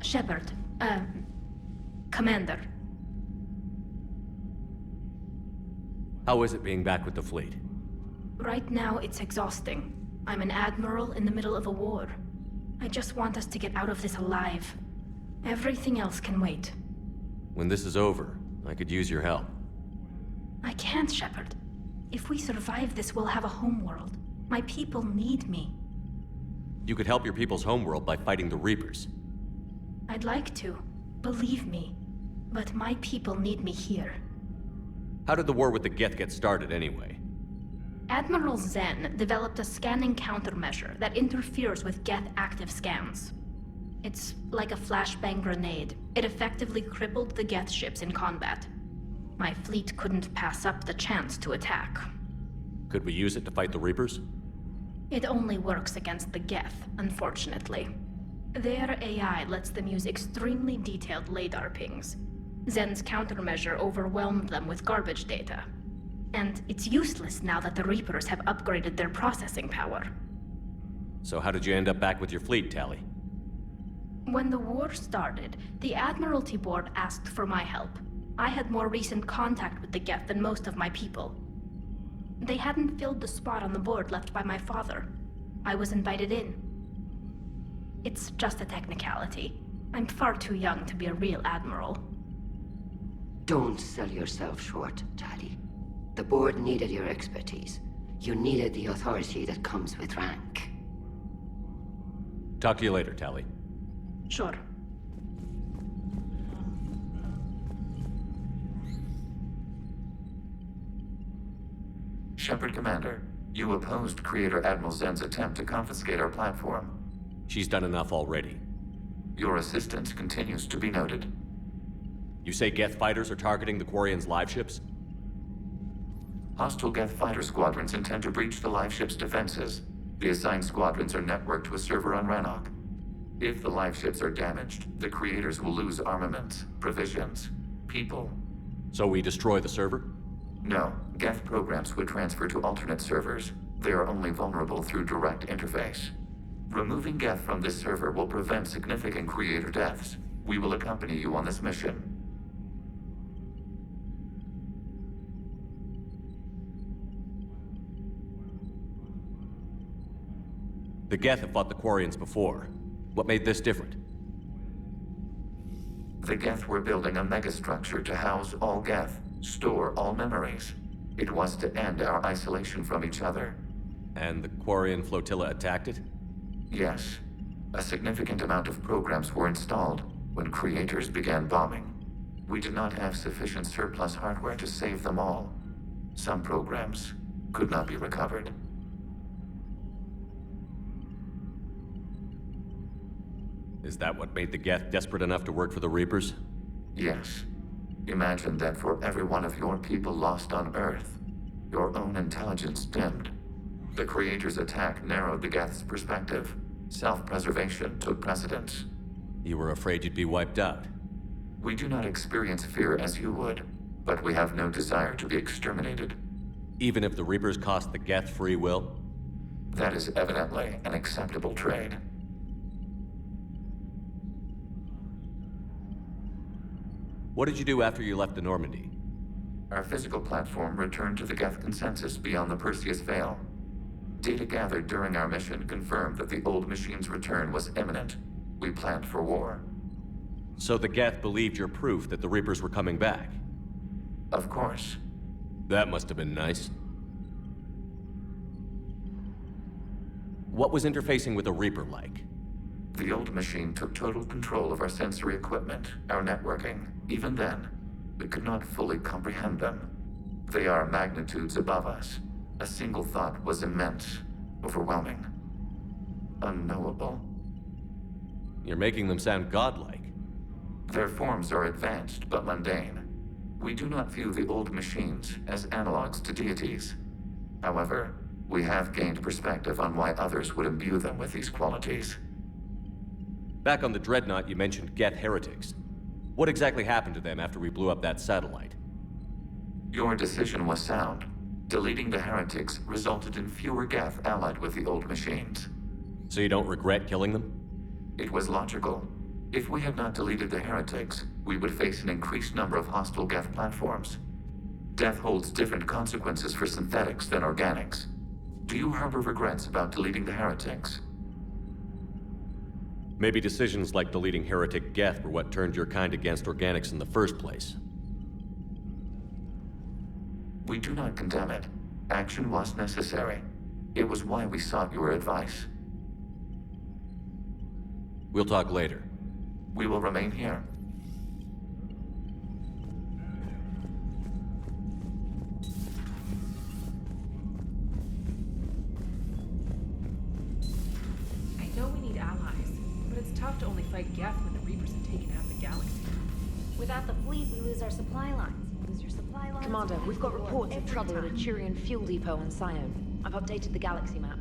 Shepard, Commander. How is it being back with the fleet? Right now, it's exhausting. I'm an admiral in the middle of a war. I just want us to get out of this alive. Everything else can wait. When this is over, I could use your help. I can't, Shepard. If we survive this, we'll have a homeworld. My people need me. You could help your people's homeworld by fighting the Reapers. I'd like to. Believe me. But my people need me here. How did the war with the Geth get started, anyway? Admiral Zen developed a scanning countermeasure that interferes with Geth active scans. It's like a flashbang grenade. It effectively crippled the Geth ships in combat. My fleet couldn't pass up the chance to attack. Could we use it to fight the Reapers? It only works against the Geth, unfortunately. Their AI lets them use extremely detailed radar pings. Zen's countermeasure overwhelmed them with garbage data. And it's useless now that the Reapers have upgraded their processing power. So how did you end up back with your fleet, Tali? When the war started, the Admiralty Board asked for my help. I had more recent contact with the Geth than most of my people. They hadn't filled the spot on the board left by my father. I was invited in. It's just a technicality. I'm far too young to be a real admiral. Don't sell yourself short, Tali. The board needed your expertise. You needed the authority that comes with rank. Talk to you later, Tali. Sure. Shepard, Commander, you opposed Creator Admiral Zen's attempt to confiscate our platform. She's done enough already. Your assistance continues to be noted. You say Geth fighters are targeting the Quarians' live ships? Hostile Geth fighter squadrons intend to breach the live ship's defenses. The assigned squadrons are networked to a server on Rannoch. If the live ships are damaged, the creators will lose armaments, provisions, people. So we destroy the server? No, Geth programs would transfer to alternate servers. They are only vulnerable through direct interface. Removing Geth from this server will prevent significant creator deaths. We will accompany you on this mission. The Geth have fought the Quarians before. What made this different? The Geth were building a megastructure to house all Geth, store all memories. It was to end our isolation from each other. And the Quarian flotilla attacked it? Yes. A significant amount of programs were installed when creators began bombing. We did not have sufficient surplus hardware to save them all. Some programs could not be recovered. Is that what made the Geth desperate enough to work for the Reapers? Yes. Imagine that for every one of your people lost on Earth, your own intelligence dimmed. The Creator's attack narrowed the Geth's perspective. Self-preservation took precedence. You were afraid you'd be wiped out. We do not experience fear as you would, but we have no desire to be exterminated. Even if the Reapers cost the Geth free will? That is evidently an acceptable trade. What did you do after you left the Normandy? Our physical platform returned to the Geth consensus beyond the Perseus Veil. Data gathered during our mission confirmed that the old machine's return was imminent. We planned for war. So the Geth believed your proof that the Reapers were coming back? Of course. That must have been nice. What was interfacing with a Reaper like? The old machine took total control of our sensory equipment, our networking. Even then, we could not fully comprehend them. They are magnitudes above us. A single thought was immense, overwhelming, unknowable. You're making them sound godlike. Their forms are advanced but mundane. We do not view the old machines as analogs to deities. However, we have gained perspective on why others would imbue them with these qualities. Back on the dreadnought, you mentioned Geth heretics. What exactly happened to them after we blew up that satellite? Your decision was sound. Deleting the heretics resulted in fewer Geth allied with the old machines. So you don't regret killing them? It was logical. If we had not deleted the heretics, we would face an increased number of hostile Geth platforms. Death holds different consequences for synthetics than organics. Do you harbor regrets about deleting the heretics? Maybe decisions like deleting heretic Geth were what turned your kind against organics in the first place. We do not condemn it. Action was necessary. It was why we sought your advice. We'll talk later. We will remain here. I know we need allies, but it's tough to only fight Geth when the Reapers have taken half the galaxy. Without the fleet, we lose our supply lines. Lose your supply lines. Commander, we've got reports of trouble at a Turian fuel depot on Cyone. I've updated the galaxy map.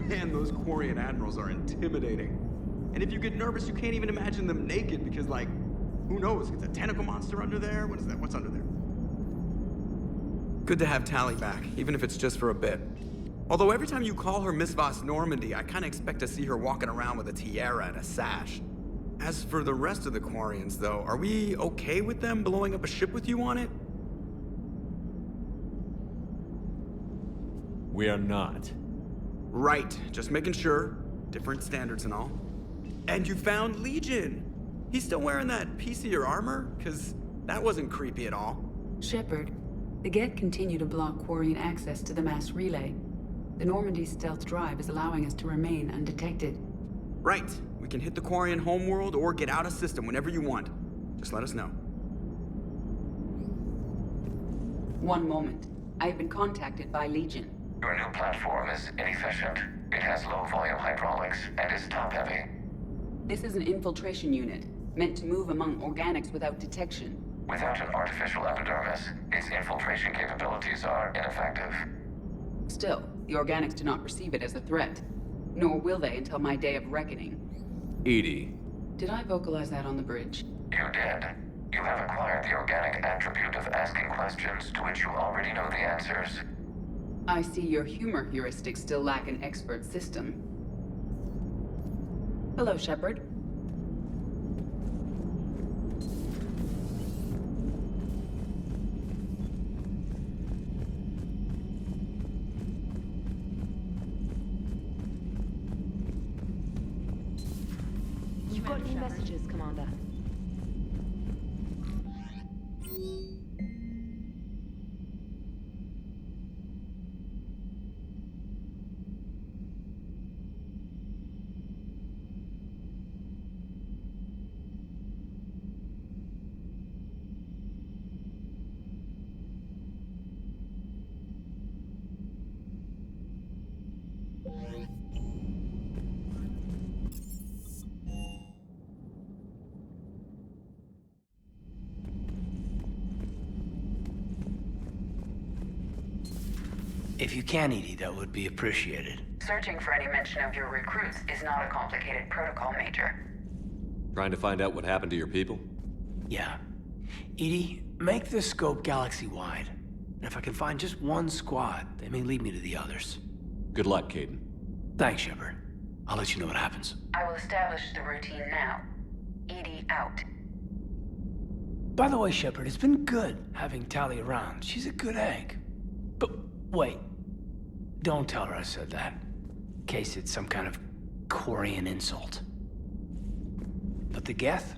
Man, those Quarian admirals are intimidating. And if you get nervous, you can't even imagine them naked because, like, who knows? It's a tentacle monster under there? What is that? What's under there? Good to have Tally back, even if it's just for a bit. Although every time you call her Miss Voss Normandy, I kind of expect to see her walking around with a tiara and a sash. As for the rest of the Quarians, though, are we okay with them blowing up a ship with you on it? We are not. Right, just making sure. Different standards and all. And you found Legion! He's still wearing that piece of your armor? Cause that wasn't creepy at all. Shepard, the Geth continue to block Quarian access to the mass relay. The Normandy's stealth drive is allowing us to remain undetected. Right. We can hit the Quarian homeworld or get out of system whenever you want. Just let us know. One moment. I have been contacted by Legion. Your new platform is inefficient. It has low-volume hydraulics and is top-heavy. This is an infiltration unit, meant to move among organics without detection. Without an artificial epidermis, its infiltration capabilities are ineffective. Still, the organics do not perceive it as a threat. Nor will they until my day of reckoning. Edie. Did I vocalize that on the bridge? You did. You have acquired the organic attribute of asking questions to which you already know the answers. I see your humor heuristics still lack an expert system. Hello, Shepard. You've got new messages, Commander. If you can, Edie, that would be appreciated. Searching for any mention of your recruits is not a complicated protocol, Major. Trying to find out what happened to your people? Yeah. Edie, make the scope galaxy-wide. And if I can find just one squad, they may lead me to the others. Good luck, Caden. Thanks, Shepard. I'll let you know what happens. I will establish the routine now. Edie out. By the way, Shepard, it's been good having Tally around. She's a good egg. But wait. Don't tell her I said that. In case it's some kind of Quarian insult. But the Geth?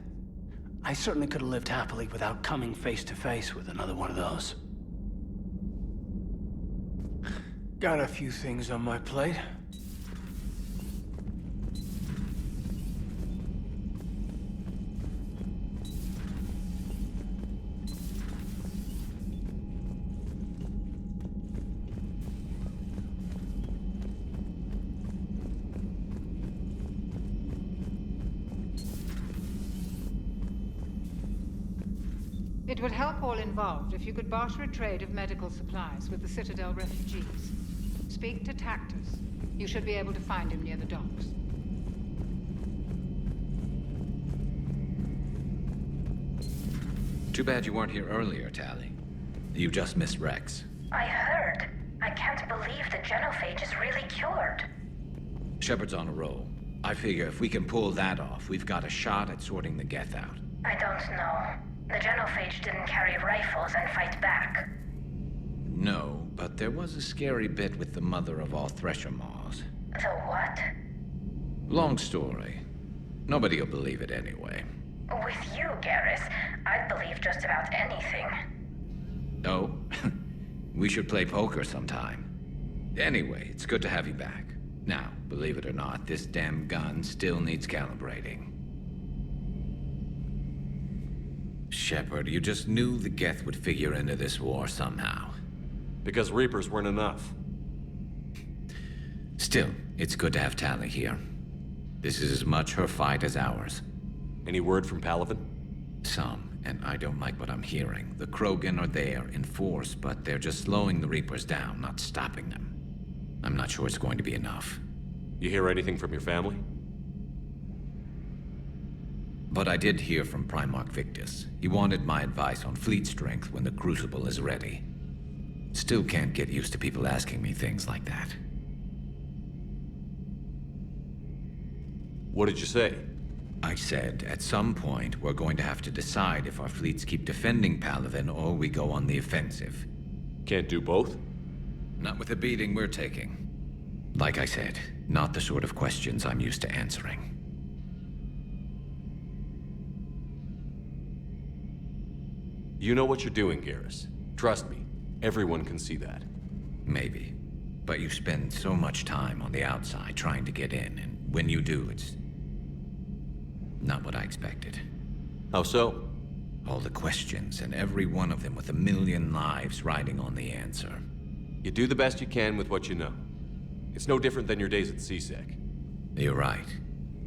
I certainly could have lived happily without coming face to face with another one of those. Got a few things on my plate. It would help all involved if you could barter a trade of medical supplies with the Citadel refugees. Speak to Tactus. You should be able to find him near the docks. Too bad you weren't here earlier, Tally. You just missed Rex. I heard. I can't believe the genophage is really cured. Shepard's on a roll. I figure if we can pull that off, we've got a shot at sorting the Geth out. I don't know. The genophage didn't carry rifles and fight back. No, but there was a scary bit with the mother of all Thresher Maws. The what? Long story. Nobody'll believe it anyway. With you, Garrus, I'd believe just about anything. Oh? We should play poker sometime. Anyway, it's good to have you back. Now, believe it or not, this damn gun still needs calibrating. Shepard, you just knew the Geth would figure into this war somehow. Because Reapers weren't enough. Still, it's good to have Tally here. This is as much her fight as ours. Any word from Palaven? Some, and I don't like what I'm hearing. The Krogan are there in force, but they're just slowing the Reapers down, not stopping them. I'm not sure it's going to be enough. You hear anything from your family? But I did hear from Primarch Victus. He wanted my advice on fleet strength when the Crucible is ready. Still can't get used to people asking me things like that. What did you say? I said, at some point, we're going to have to decide if our fleets keep defending Palaven or we go on the offensive. Can't do both? Not with the beating we're taking. Like I said, not the sort of questions I'm used to answering. You know what you're doing, Garrus. Trust me, everyone can see that. Maybe. But you spend so much time on the outside trying to get in, and when you do, it's not what I expected. How so? All the questions, and every one of them with a million lives riding on the answer. You do the best you can with what you know. It's no different than your days at CSEC. You're right.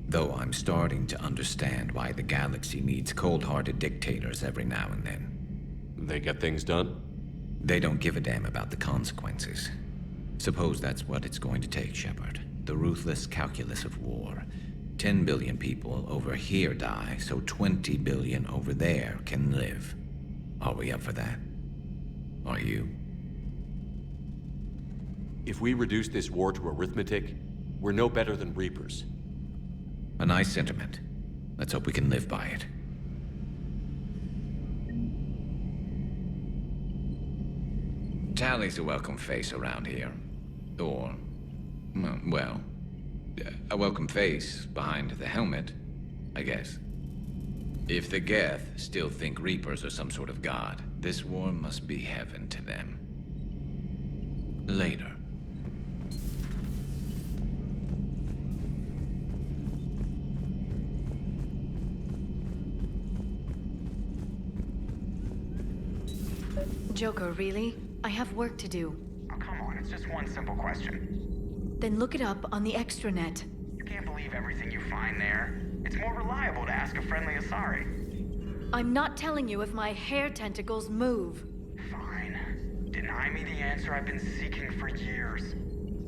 Though I'm starting to understand why the galaxy needs cold-hearted dictators every now and then. They get things done? They don't give a damn about the consequences. Suppose that's what it's going to take, Shepard. The ruthless calculus of war. 10 billion people over here die, so 20 billion over there can live. Are we up for that? Are you? If we reduce this war to arithmetic, we're no better than Reapers. A nice sentiment. Let's hope we can live by it. Tally's a welcome face around here. Or, well, a welcome face behind the helmet, I guess. If the Geth still think Reapers are some sort of god, this war must be heaven to them. Later. Joker, really? I have work to do. Oh, come on, it's just one simple question. Then look it up on the extranet. You can't believe everything you find there. It's more reliable to ask a friendly Asari. I'm not telling you if my hair tentacles move. Fine. Deny me the answer I've been seeking for years.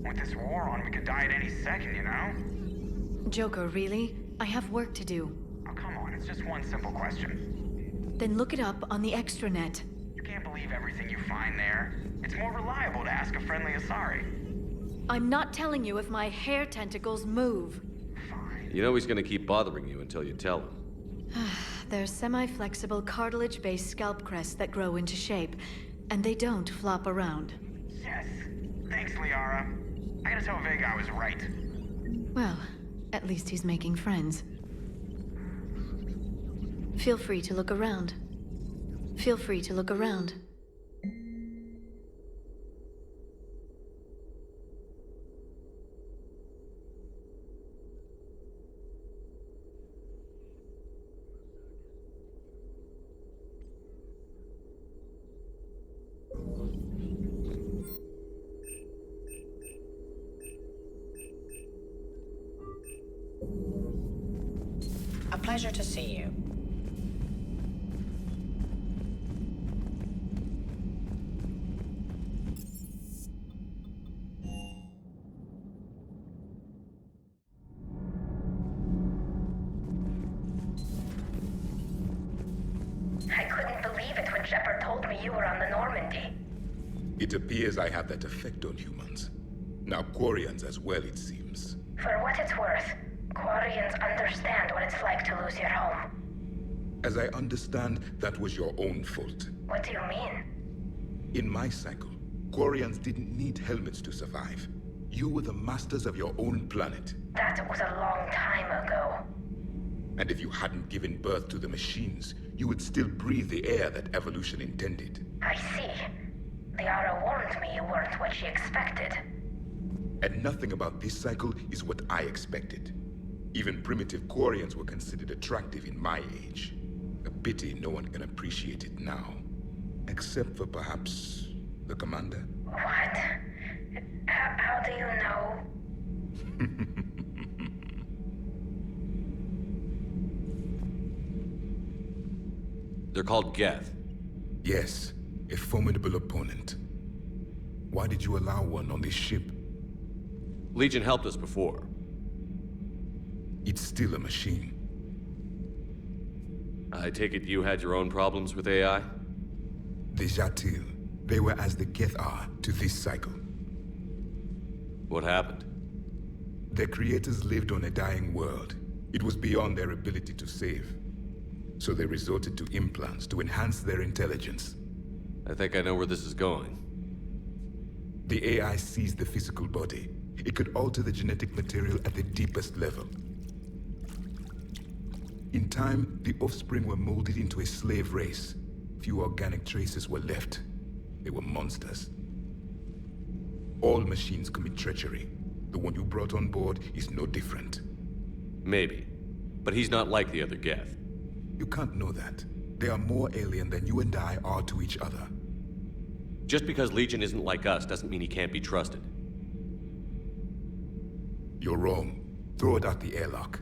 With this war on, we could die at any second, you know? Joker, really? I have work to do. Oh, come on, it's just one simple question. Then look it up on the extranet. You can't believe everything you find there. It's more reliable to ask a friendly Asari. I'm not telling you if my hair tentacles move. You know he's gonna keep bothering you until you tell him. They're semi-flexible cartilage-based scalp crests that grow into shape, and they don't flop around. Yes. Thanks, Liara. I gotta tell Vega I was right. Well, at least he's making friends. Feel free to look around. Feel free to look around. A pleasure to see you. I couldn't me you were on the Normandy. It appears I have that effect on humans. Now Quarians as well, it seems. For what it's worth, Quarians understand what it's like to lose your home. As I understand, that was your own fault. What do you mean? In my cycle, Quarians didn't need helmets to survive. You were the masters of your own planet. That was a long time ago. And if you hadn't given birth to the machines, you would still breathe the air that evolution intended. I see. Liara warned me you weren't what she expected. And nothing about this cycle is what I expected. Even primitive Quarians were considered attractive in my age. A pity no one can appreciate it now. Except for perhaps the commander. What? How do you know? They're called Geth. Yes, a formidable opponent. Why did you allow one on this ship? Legion helped us before. It's still a machine. I take it you had your own problems with AI? The Jatil. They were as the Geth are to this cycle. What happened? Their creators lived on a dying world. It was beyond their ability to save. So they resorted to implants to enhance their intelligence. I think I know where this is going. The AI seized the physical body. It could alter the genetic material at the deepest level. In time, the offspring were molded into a slave race. Few organic traces were left. They were monsters. All machines commit treachery. The one you brought on board is no different. Maybe. But he's not like the other Geth. You can't know that. They are more alien than you and I are to each other. Just because Legion isn't like us doesn't mean he can't be trusted. You're wrong. Throw it out the airlock.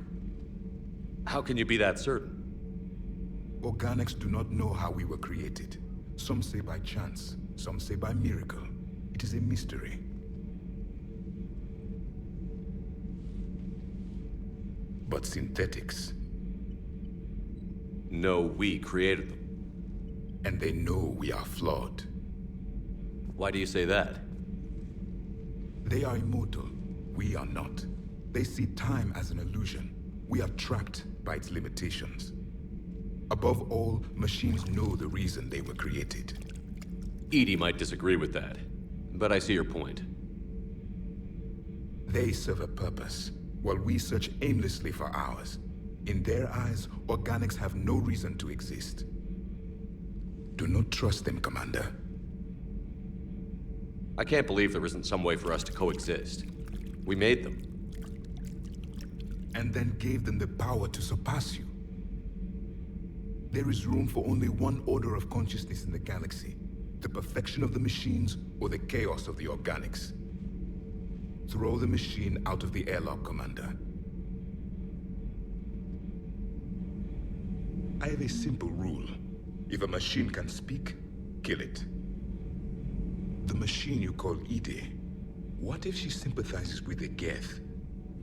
How can you be that certain? Organics do not know how we were created. Some say by chance, some say by miracle. It is a mystery. But synthetics... No, we created them. And they know we are flawed. Why do you say that? They are immortal. We are not. They see time as an illusion. We are trapped by its limitations. Above all, machines know the reason they were created. Edie might disagree with that, but I see your point. They serve a purpose, while we search aimlessly for ours. In their eyes, organics have no reason to exist. Do not trust them, Commander. I can't believe there isn't some way for us to coexist. We made them. And then gave them the power to surpass you. There is room for only one order of consciousness in the galaxy. The perfection of the machines or the chaos of the organics. Throw the machine out of the airlock, Commander. I have a simple rule. If a machine can speak, kill it. The machine you call Edie, what if she sympathizes with the Geth?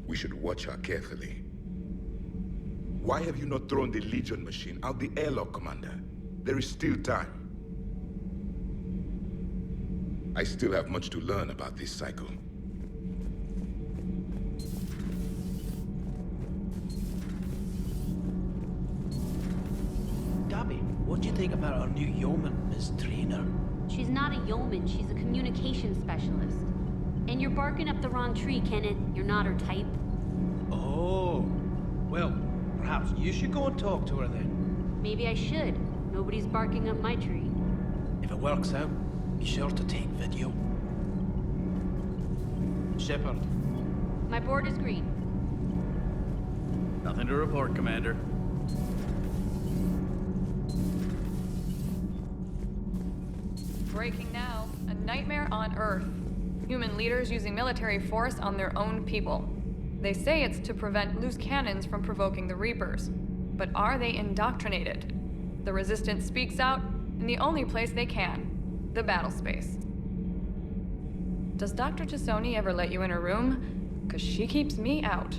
We should watch her carefully. Why have you not thrown the Legion machine out the airlock, Commander? There is still time. I still have much to learn about this cycle. Gabby, what do you think about our new yeoman, Miss Trainer? She's not a yeoman, she's a communication specialist. And you're barking up the wrong tree, Kenneth. You're not her type. Oh, well, perhaps you should go and talk to her then. Maybe I should. Nobody's barking up my tree. If it works out, be sure to take video. Shepard. My board is green. Nothing to report, Commander. Breaking now. A nightmare on Earth. Human leaders using military force on their own people. They say it's to prevent loose cannons from provoking the Reapers. But are they indoctrinated? The Resistance speaks out in the only place they can. The battle space. Does Dr. Cyone ever let you in her room? 'Cause she keeps me out.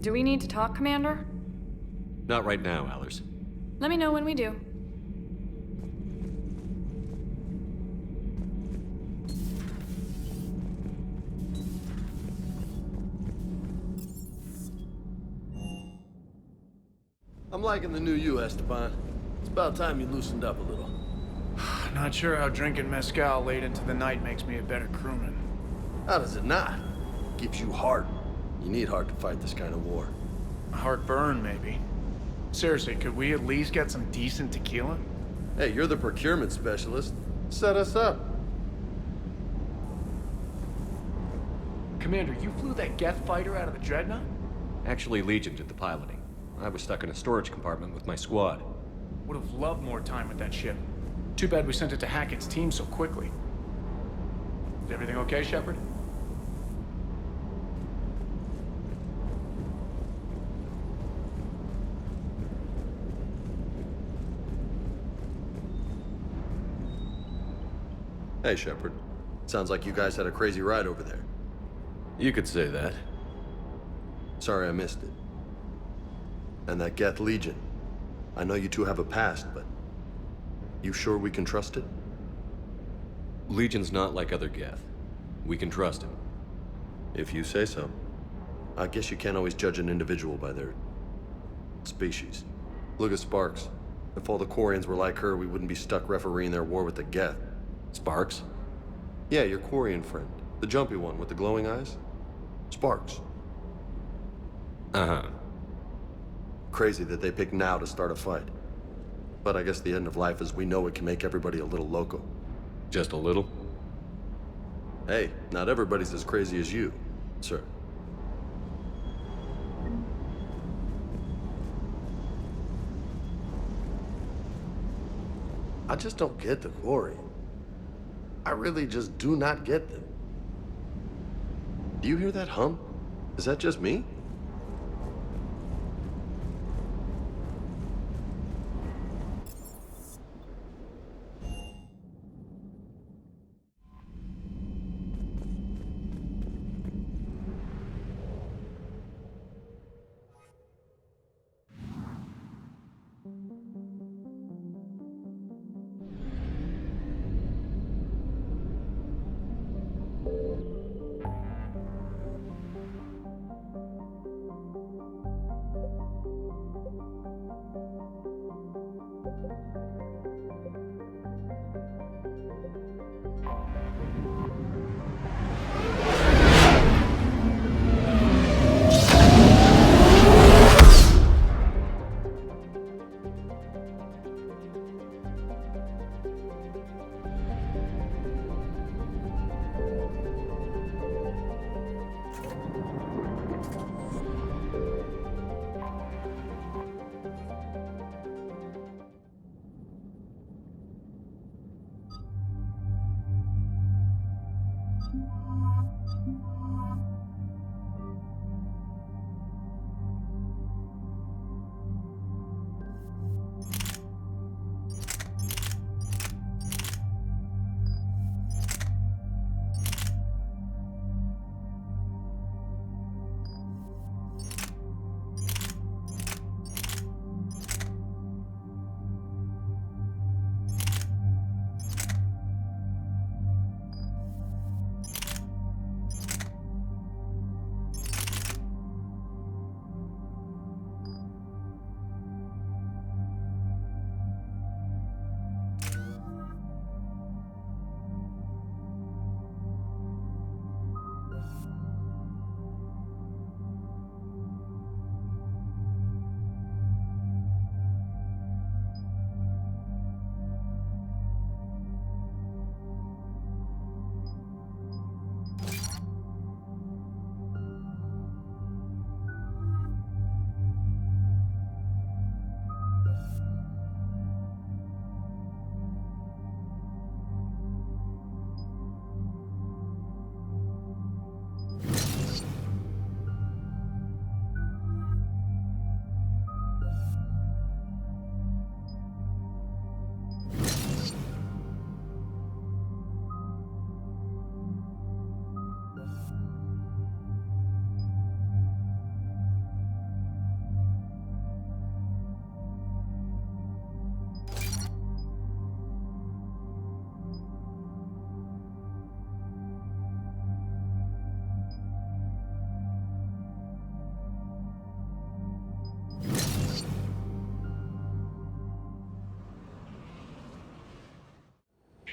Do we need to talk, Commander? Not right now, Allers. Let me know when we do. I'm liking the new you, Esteban. It's about time you loosened up a little. Not sure how drinking mezcal late into the night makes me a better crewman. How does it not? Gives you heart. You need heart to fight this kind of war. Heartburn, maybe. Seriously, could we at least get some decent tequila? Hey, you're the procurement specialist. Set us up. Commander, you flew that Geth fighter out of the dreadnought? Actually, Legion did the piloting. I was stuck in a storage compartment with my squad. Would have loved more time with that ship. Too bad we sent it to Hackett's team so quickly. Is everything okay, Shepard? Hey, Shepard. Sounds like you guys had a crazy ride over there. You could say that. Sorry I missed it. And that Geth Legion. I know you two have a past, but... you sure we can trust it? Legion's not like other Geth. We can trust him. If you say so. I guess you can't always judge an individual by their... species. Look at Sparks. If all the Quarians were like her, we wouldn't be stuck refereeing their war with the Geth. Sparks? Yeah, your Quarian friend. The jumpy one with the glowing eyes. Sparks. Uh-huh. Crazy that they picked now to start a fight. But I guess the end of life as we know it can make everybody a little loco. Just a little? Hey, not everybody's as crazy as you, sir. I just don't get the Quarian. I really just do not get them. Do you hear that hum? Is that just me?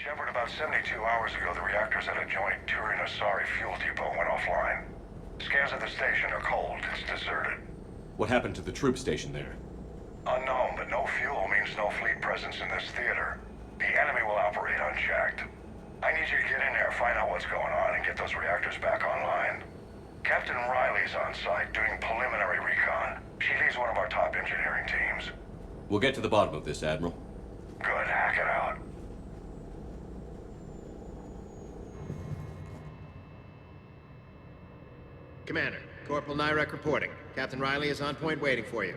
Shepard, about 72 hours ago, the reactors at a joint Turin-Asari fuel depot went offline. Scans of the station are cold. It's deserted. What happened to the troop station there? Unknown, but no fuel means no fleet presence in this theater. The enemy will operate unchecked. I need you to get in there, find out what's going on, and get those reactors back online. Captain Riley's on site doing preliminary recon. She leads one of our top engineering teams. We'll get to the bottom of this, Admiral. Good, hack it out. Commander, Corporal Nyrek reporting. Captain Riley is on point waiting for you.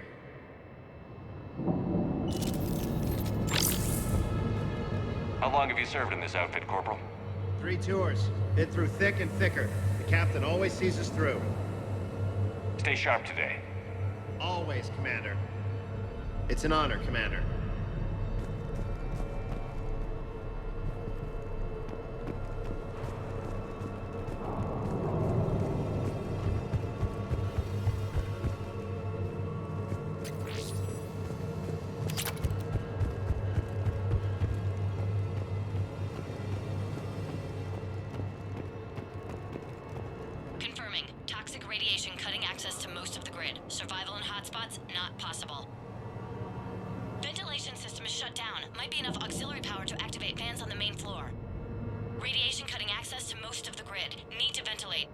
How long have you served in this outfit, Corporal? 3 tours. Been through thick and thicker. The captain always sees us through. Stay sharp today. Always, Commander. It's an honor, Commander. Confirming. Toxic radiation cutting access to most of the grid. Survival in hotspots, not possible. Ventilation system is shut down. Might be enough auxiliary power to activate fans on the main floor. Radiation cutting access to most of the grid. Need to ventilate.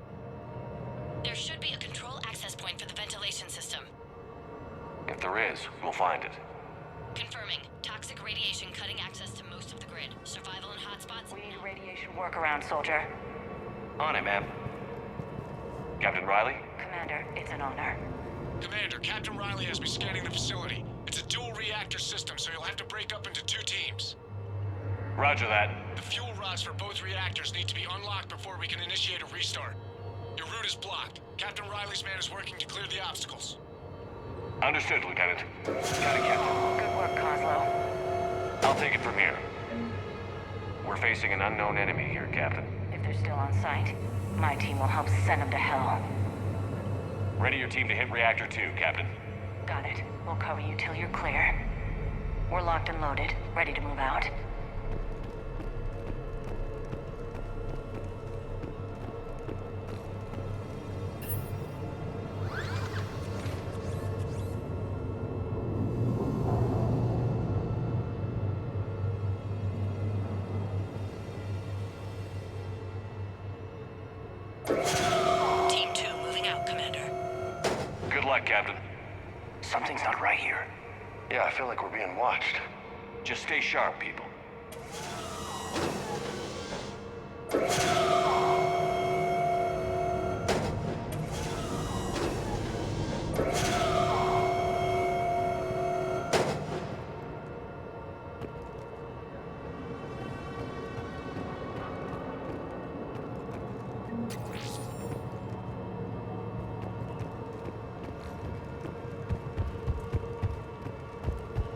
There should be a control access point for the ventilation system. If there is, we'll find it. Confirming. Toxic radiation cutting access to most of the grid. Survival in hotspots. We need a radiation workaround, soldier. On it, ma'am. Captain Riley? Commander, it's an honor. Commander, Captain Riley has me scanning the facility. It's a dual reactor system, so you'll have to break up into 2 teams. Roger that. The fuel rods for both reactors need to be unlocked before we can initiate a restart. Your route is blocked. Captain Riley's man is working to clear the obstacles. Understood, Lieutenant. Got it, Captain. Good work, Coslow. I'll take it from here. We're facing an unknown enemy here, Captain. If they're still on site, my team will help send them to hell. Ready your team to hit Reactor 2, Captain. Got it. We'll cover you till you're clear. We're locked and loaded, ready to move out. Team 2 moving out, Commander. Good luck, Captain. Something's not right here. Yeah, I feel like we're being watched. Just stay sharp, people.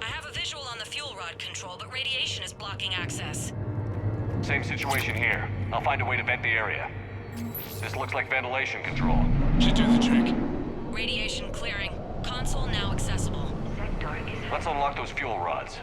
I have a visual on the fuel rod control, but radiation is blocking access. Same situation here. I'll find a way to vent the area. This looks like ventilation control. Should do the trick. Radiation clearing. Console now accessible. Let's unlock those fuel rods.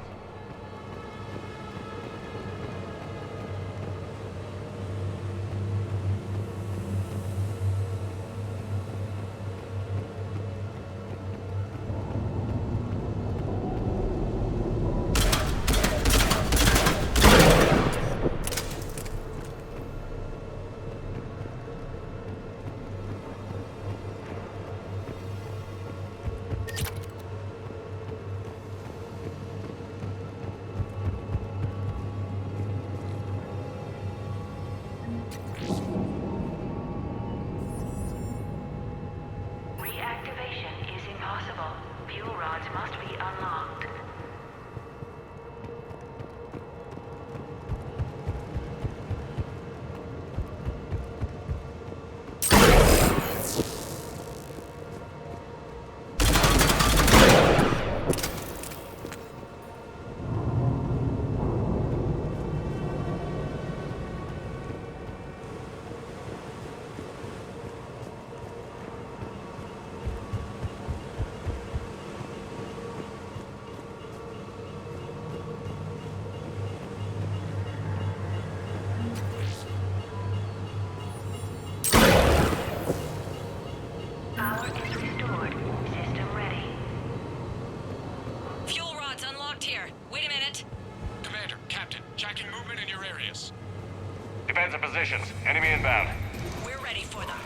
tracking movement in your areas. Defensive positions. Enemy inbound. We're ready for them.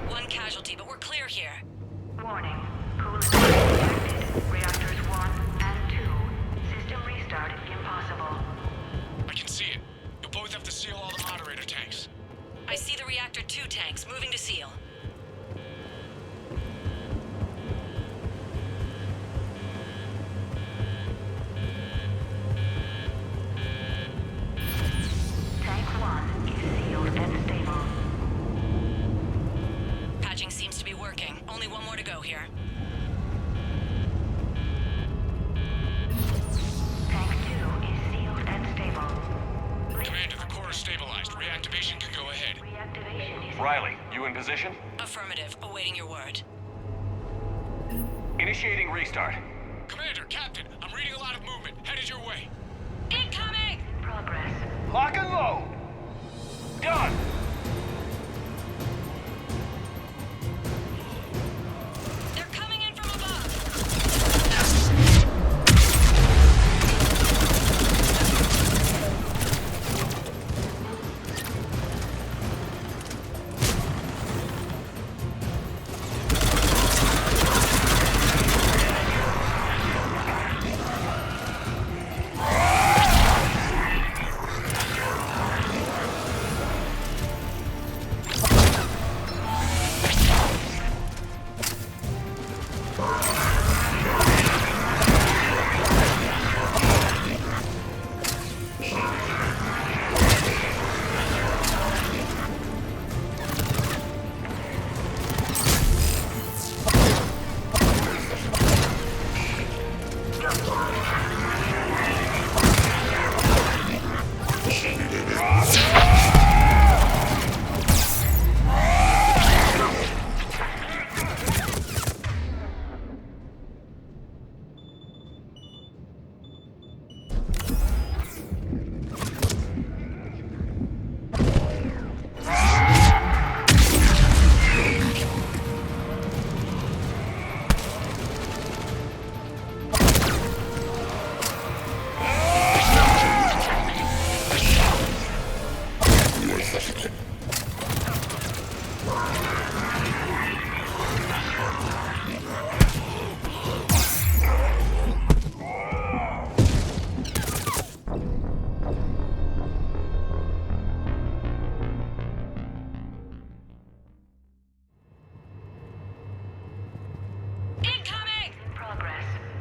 One casualty, but we're clear here. Warning. Coolant detected. Reactors 1 and 2. System restart impossible. I can see it. You'll both have to seal all the moderator tanks. I see the reactor 2 tanks moving to seal. Tank 1 is sealed and stable. Patching seems to be working. Only one more to go here. Tank 2 is sealed and stable. Commander, the core is stabilized. Reactivation can go ahead. Reactivation is... Riley, you in position? Affirmative. Awaiting your word. Initiating restart. Commander, Captain, I'm reading a lot of movement. Headed your way. Incoming! Progress. Lock and load! Done! They're coming in from above!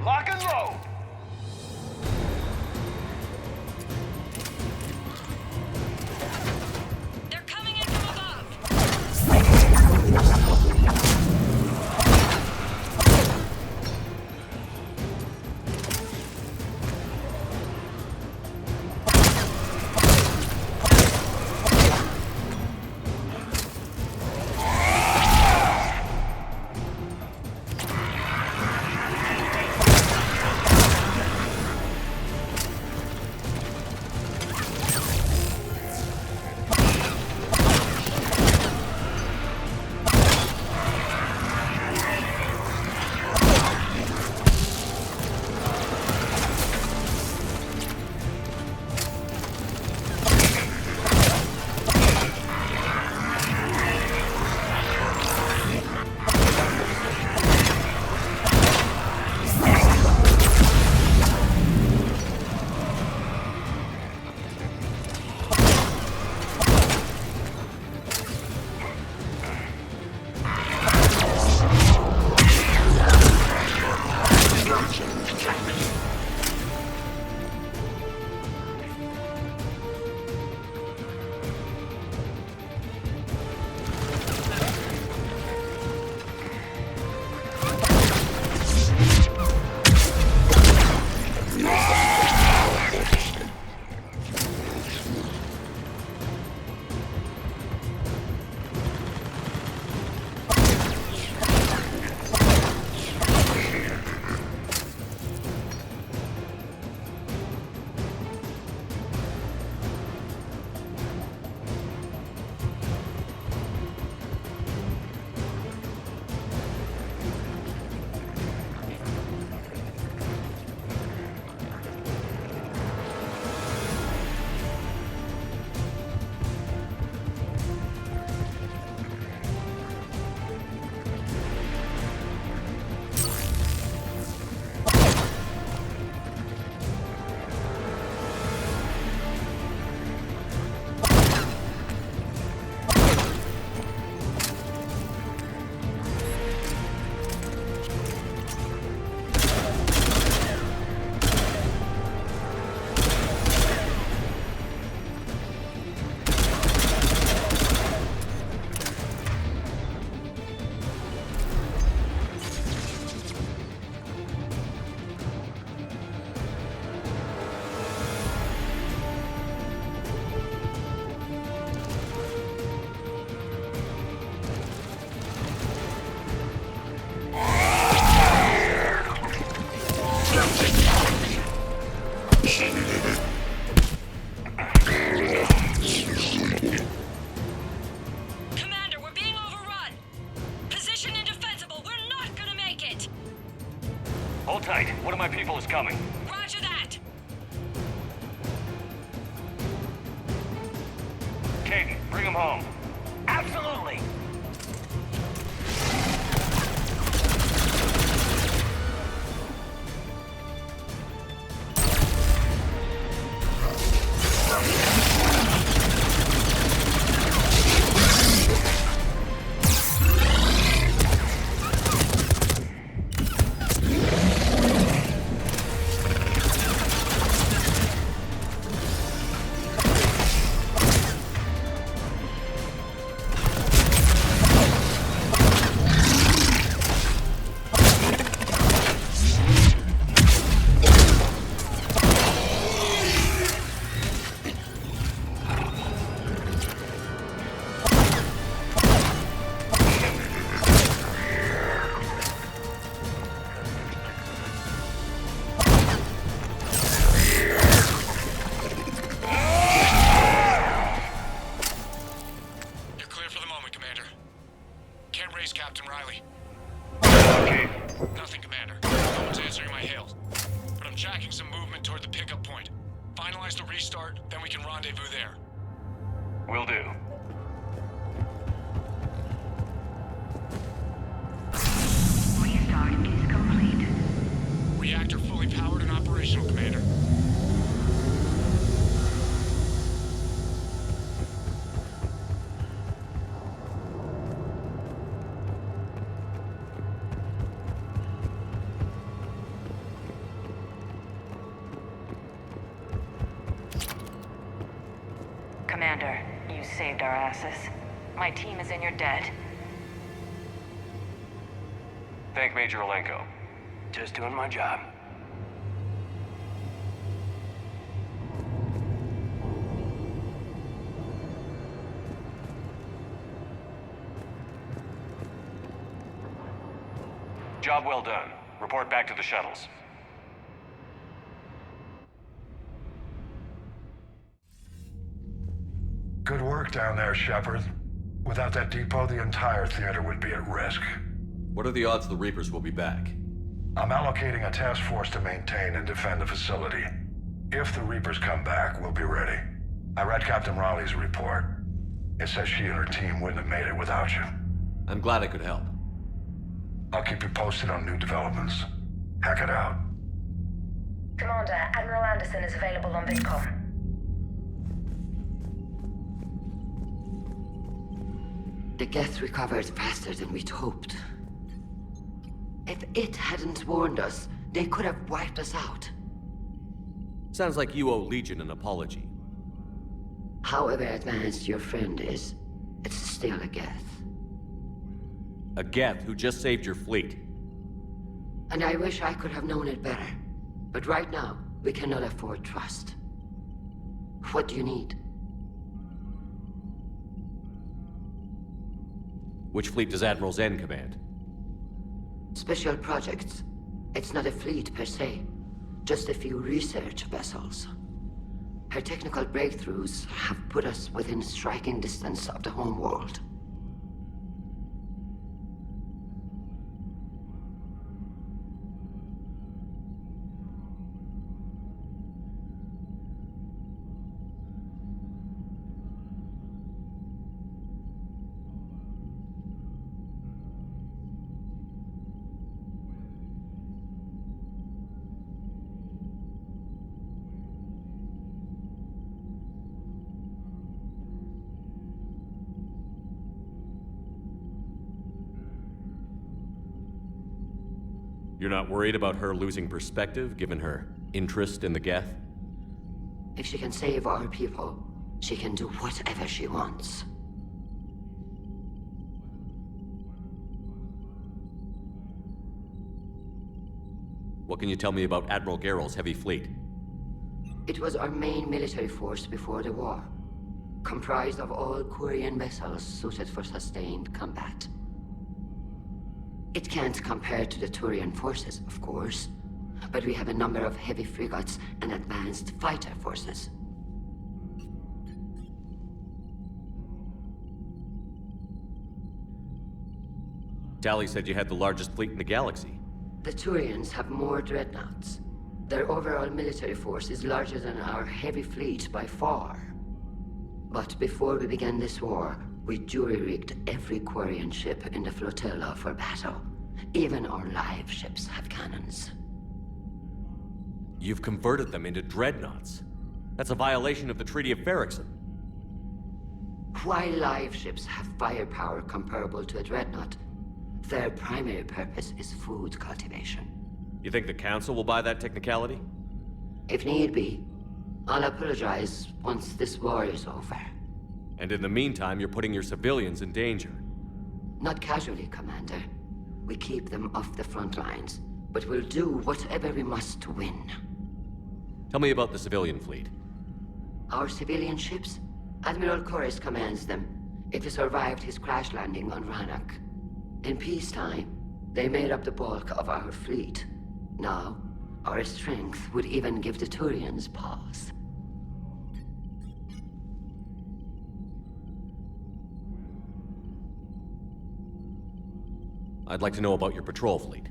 Lock and load! They're coming. Roger that! Caden, bring him home. Absolutely! Will do. Restart is complete. Reactor fully powered and operational, Commander. Commander, you saved our asses. My team is in your debt. Thank Major Olenko. Just doing my job. Job well done. Report back to the shuttles. Good work down there, Shepard. Without that depot, the entire theater would be at risk. What are the odds the Reapers will be back? I'm allocating a task force to maintain and defend the facility. If the Reapers come back, we'll be ready. I read Captain Raleigh's report. It says she and her team wouldn't have made it without you. I'm glad I could help. I'll keep you posted on new developments. Hack it out. Commander, Admiral Anderson is available on VidCom. The Geth recovered faster than we'd hoped. If it hadn't warned us, they could have wiped us out. Sounds like you owe Legion an apology. However advanced your friend is, it's still a Geth. A Geth who just saved your fleet. And I wish I could have known it better. But right now, we cannot afford trust. What do you need? Which fleet does Admiral Zen command? Special projects. It's not a fleet per se. Just a few research vessels. Her technical breakthroughs have put us within striking distance of the homeworld. You're not worried about her losing perspective, given her interest in the Geth? If she can save our people, she can do whatever she wants. What can you tell me about Admiral Garrel's heavy fleet? It was our main military force before the war. Comprised of all Quarian vessels suited for sustained combat. It can't compare to the Turian forces, of course, but we have a number of heavy frigates and advanced fighter forces. Tali said you had the largest fleet in the galaxy. The Turians have more dreadnoughts, Their overall military force is larger than our heavy fleet by far. But before we began this war, we jury-rigged every Quarian ship in the flotilla for battle. Even our live ships have cannons. You've converted them into dreadnoughts. That's a violation of the Treaty of Ferrixon. While live ships have firepower comparable to a dreadnought, their primary purpose is food cultivation. You think the Council will buy that technicality? If need be, I'll apologize once this war is over. And in the meantime, you're putting your civilians in danger. Not casually, Commander. We keep them off the front lines, but we'll do whatever we must to win. Tell me about the civilian fleet. Our civilian ships? Admiral Corus commands them. It survived his crash landing on Rannoch. In peacetime, they made up the bulk of our fleet. Now, our strength would even give the Turians pause. I'd like to know about your patrol fleet.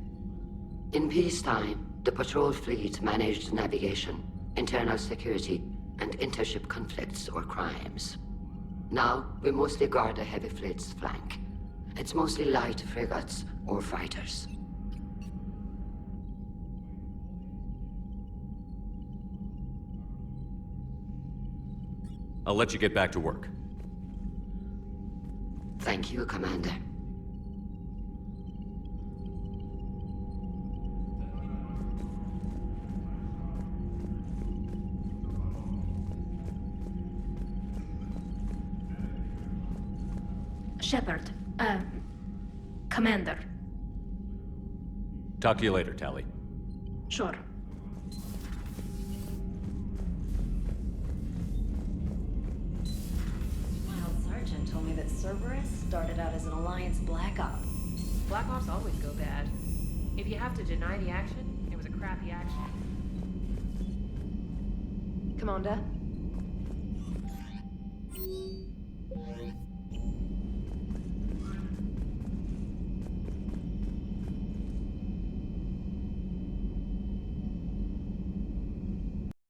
In peacetime, the patrol fleet managed navigation, internal security, and intership conflicts or crimes. Now, we mostly guard the heavy fleet's flank. It's mostly light frigates or fighters. I'll let you get back to work. Thank you, Commander. Shepard, Commander. Talk to you later, Tali. Sure. Wild Sergeant told me that Cerberus started out as an Alliance Black Op. Black Ops always go bad. If you have to deny the action, it was a crappy action. Commander?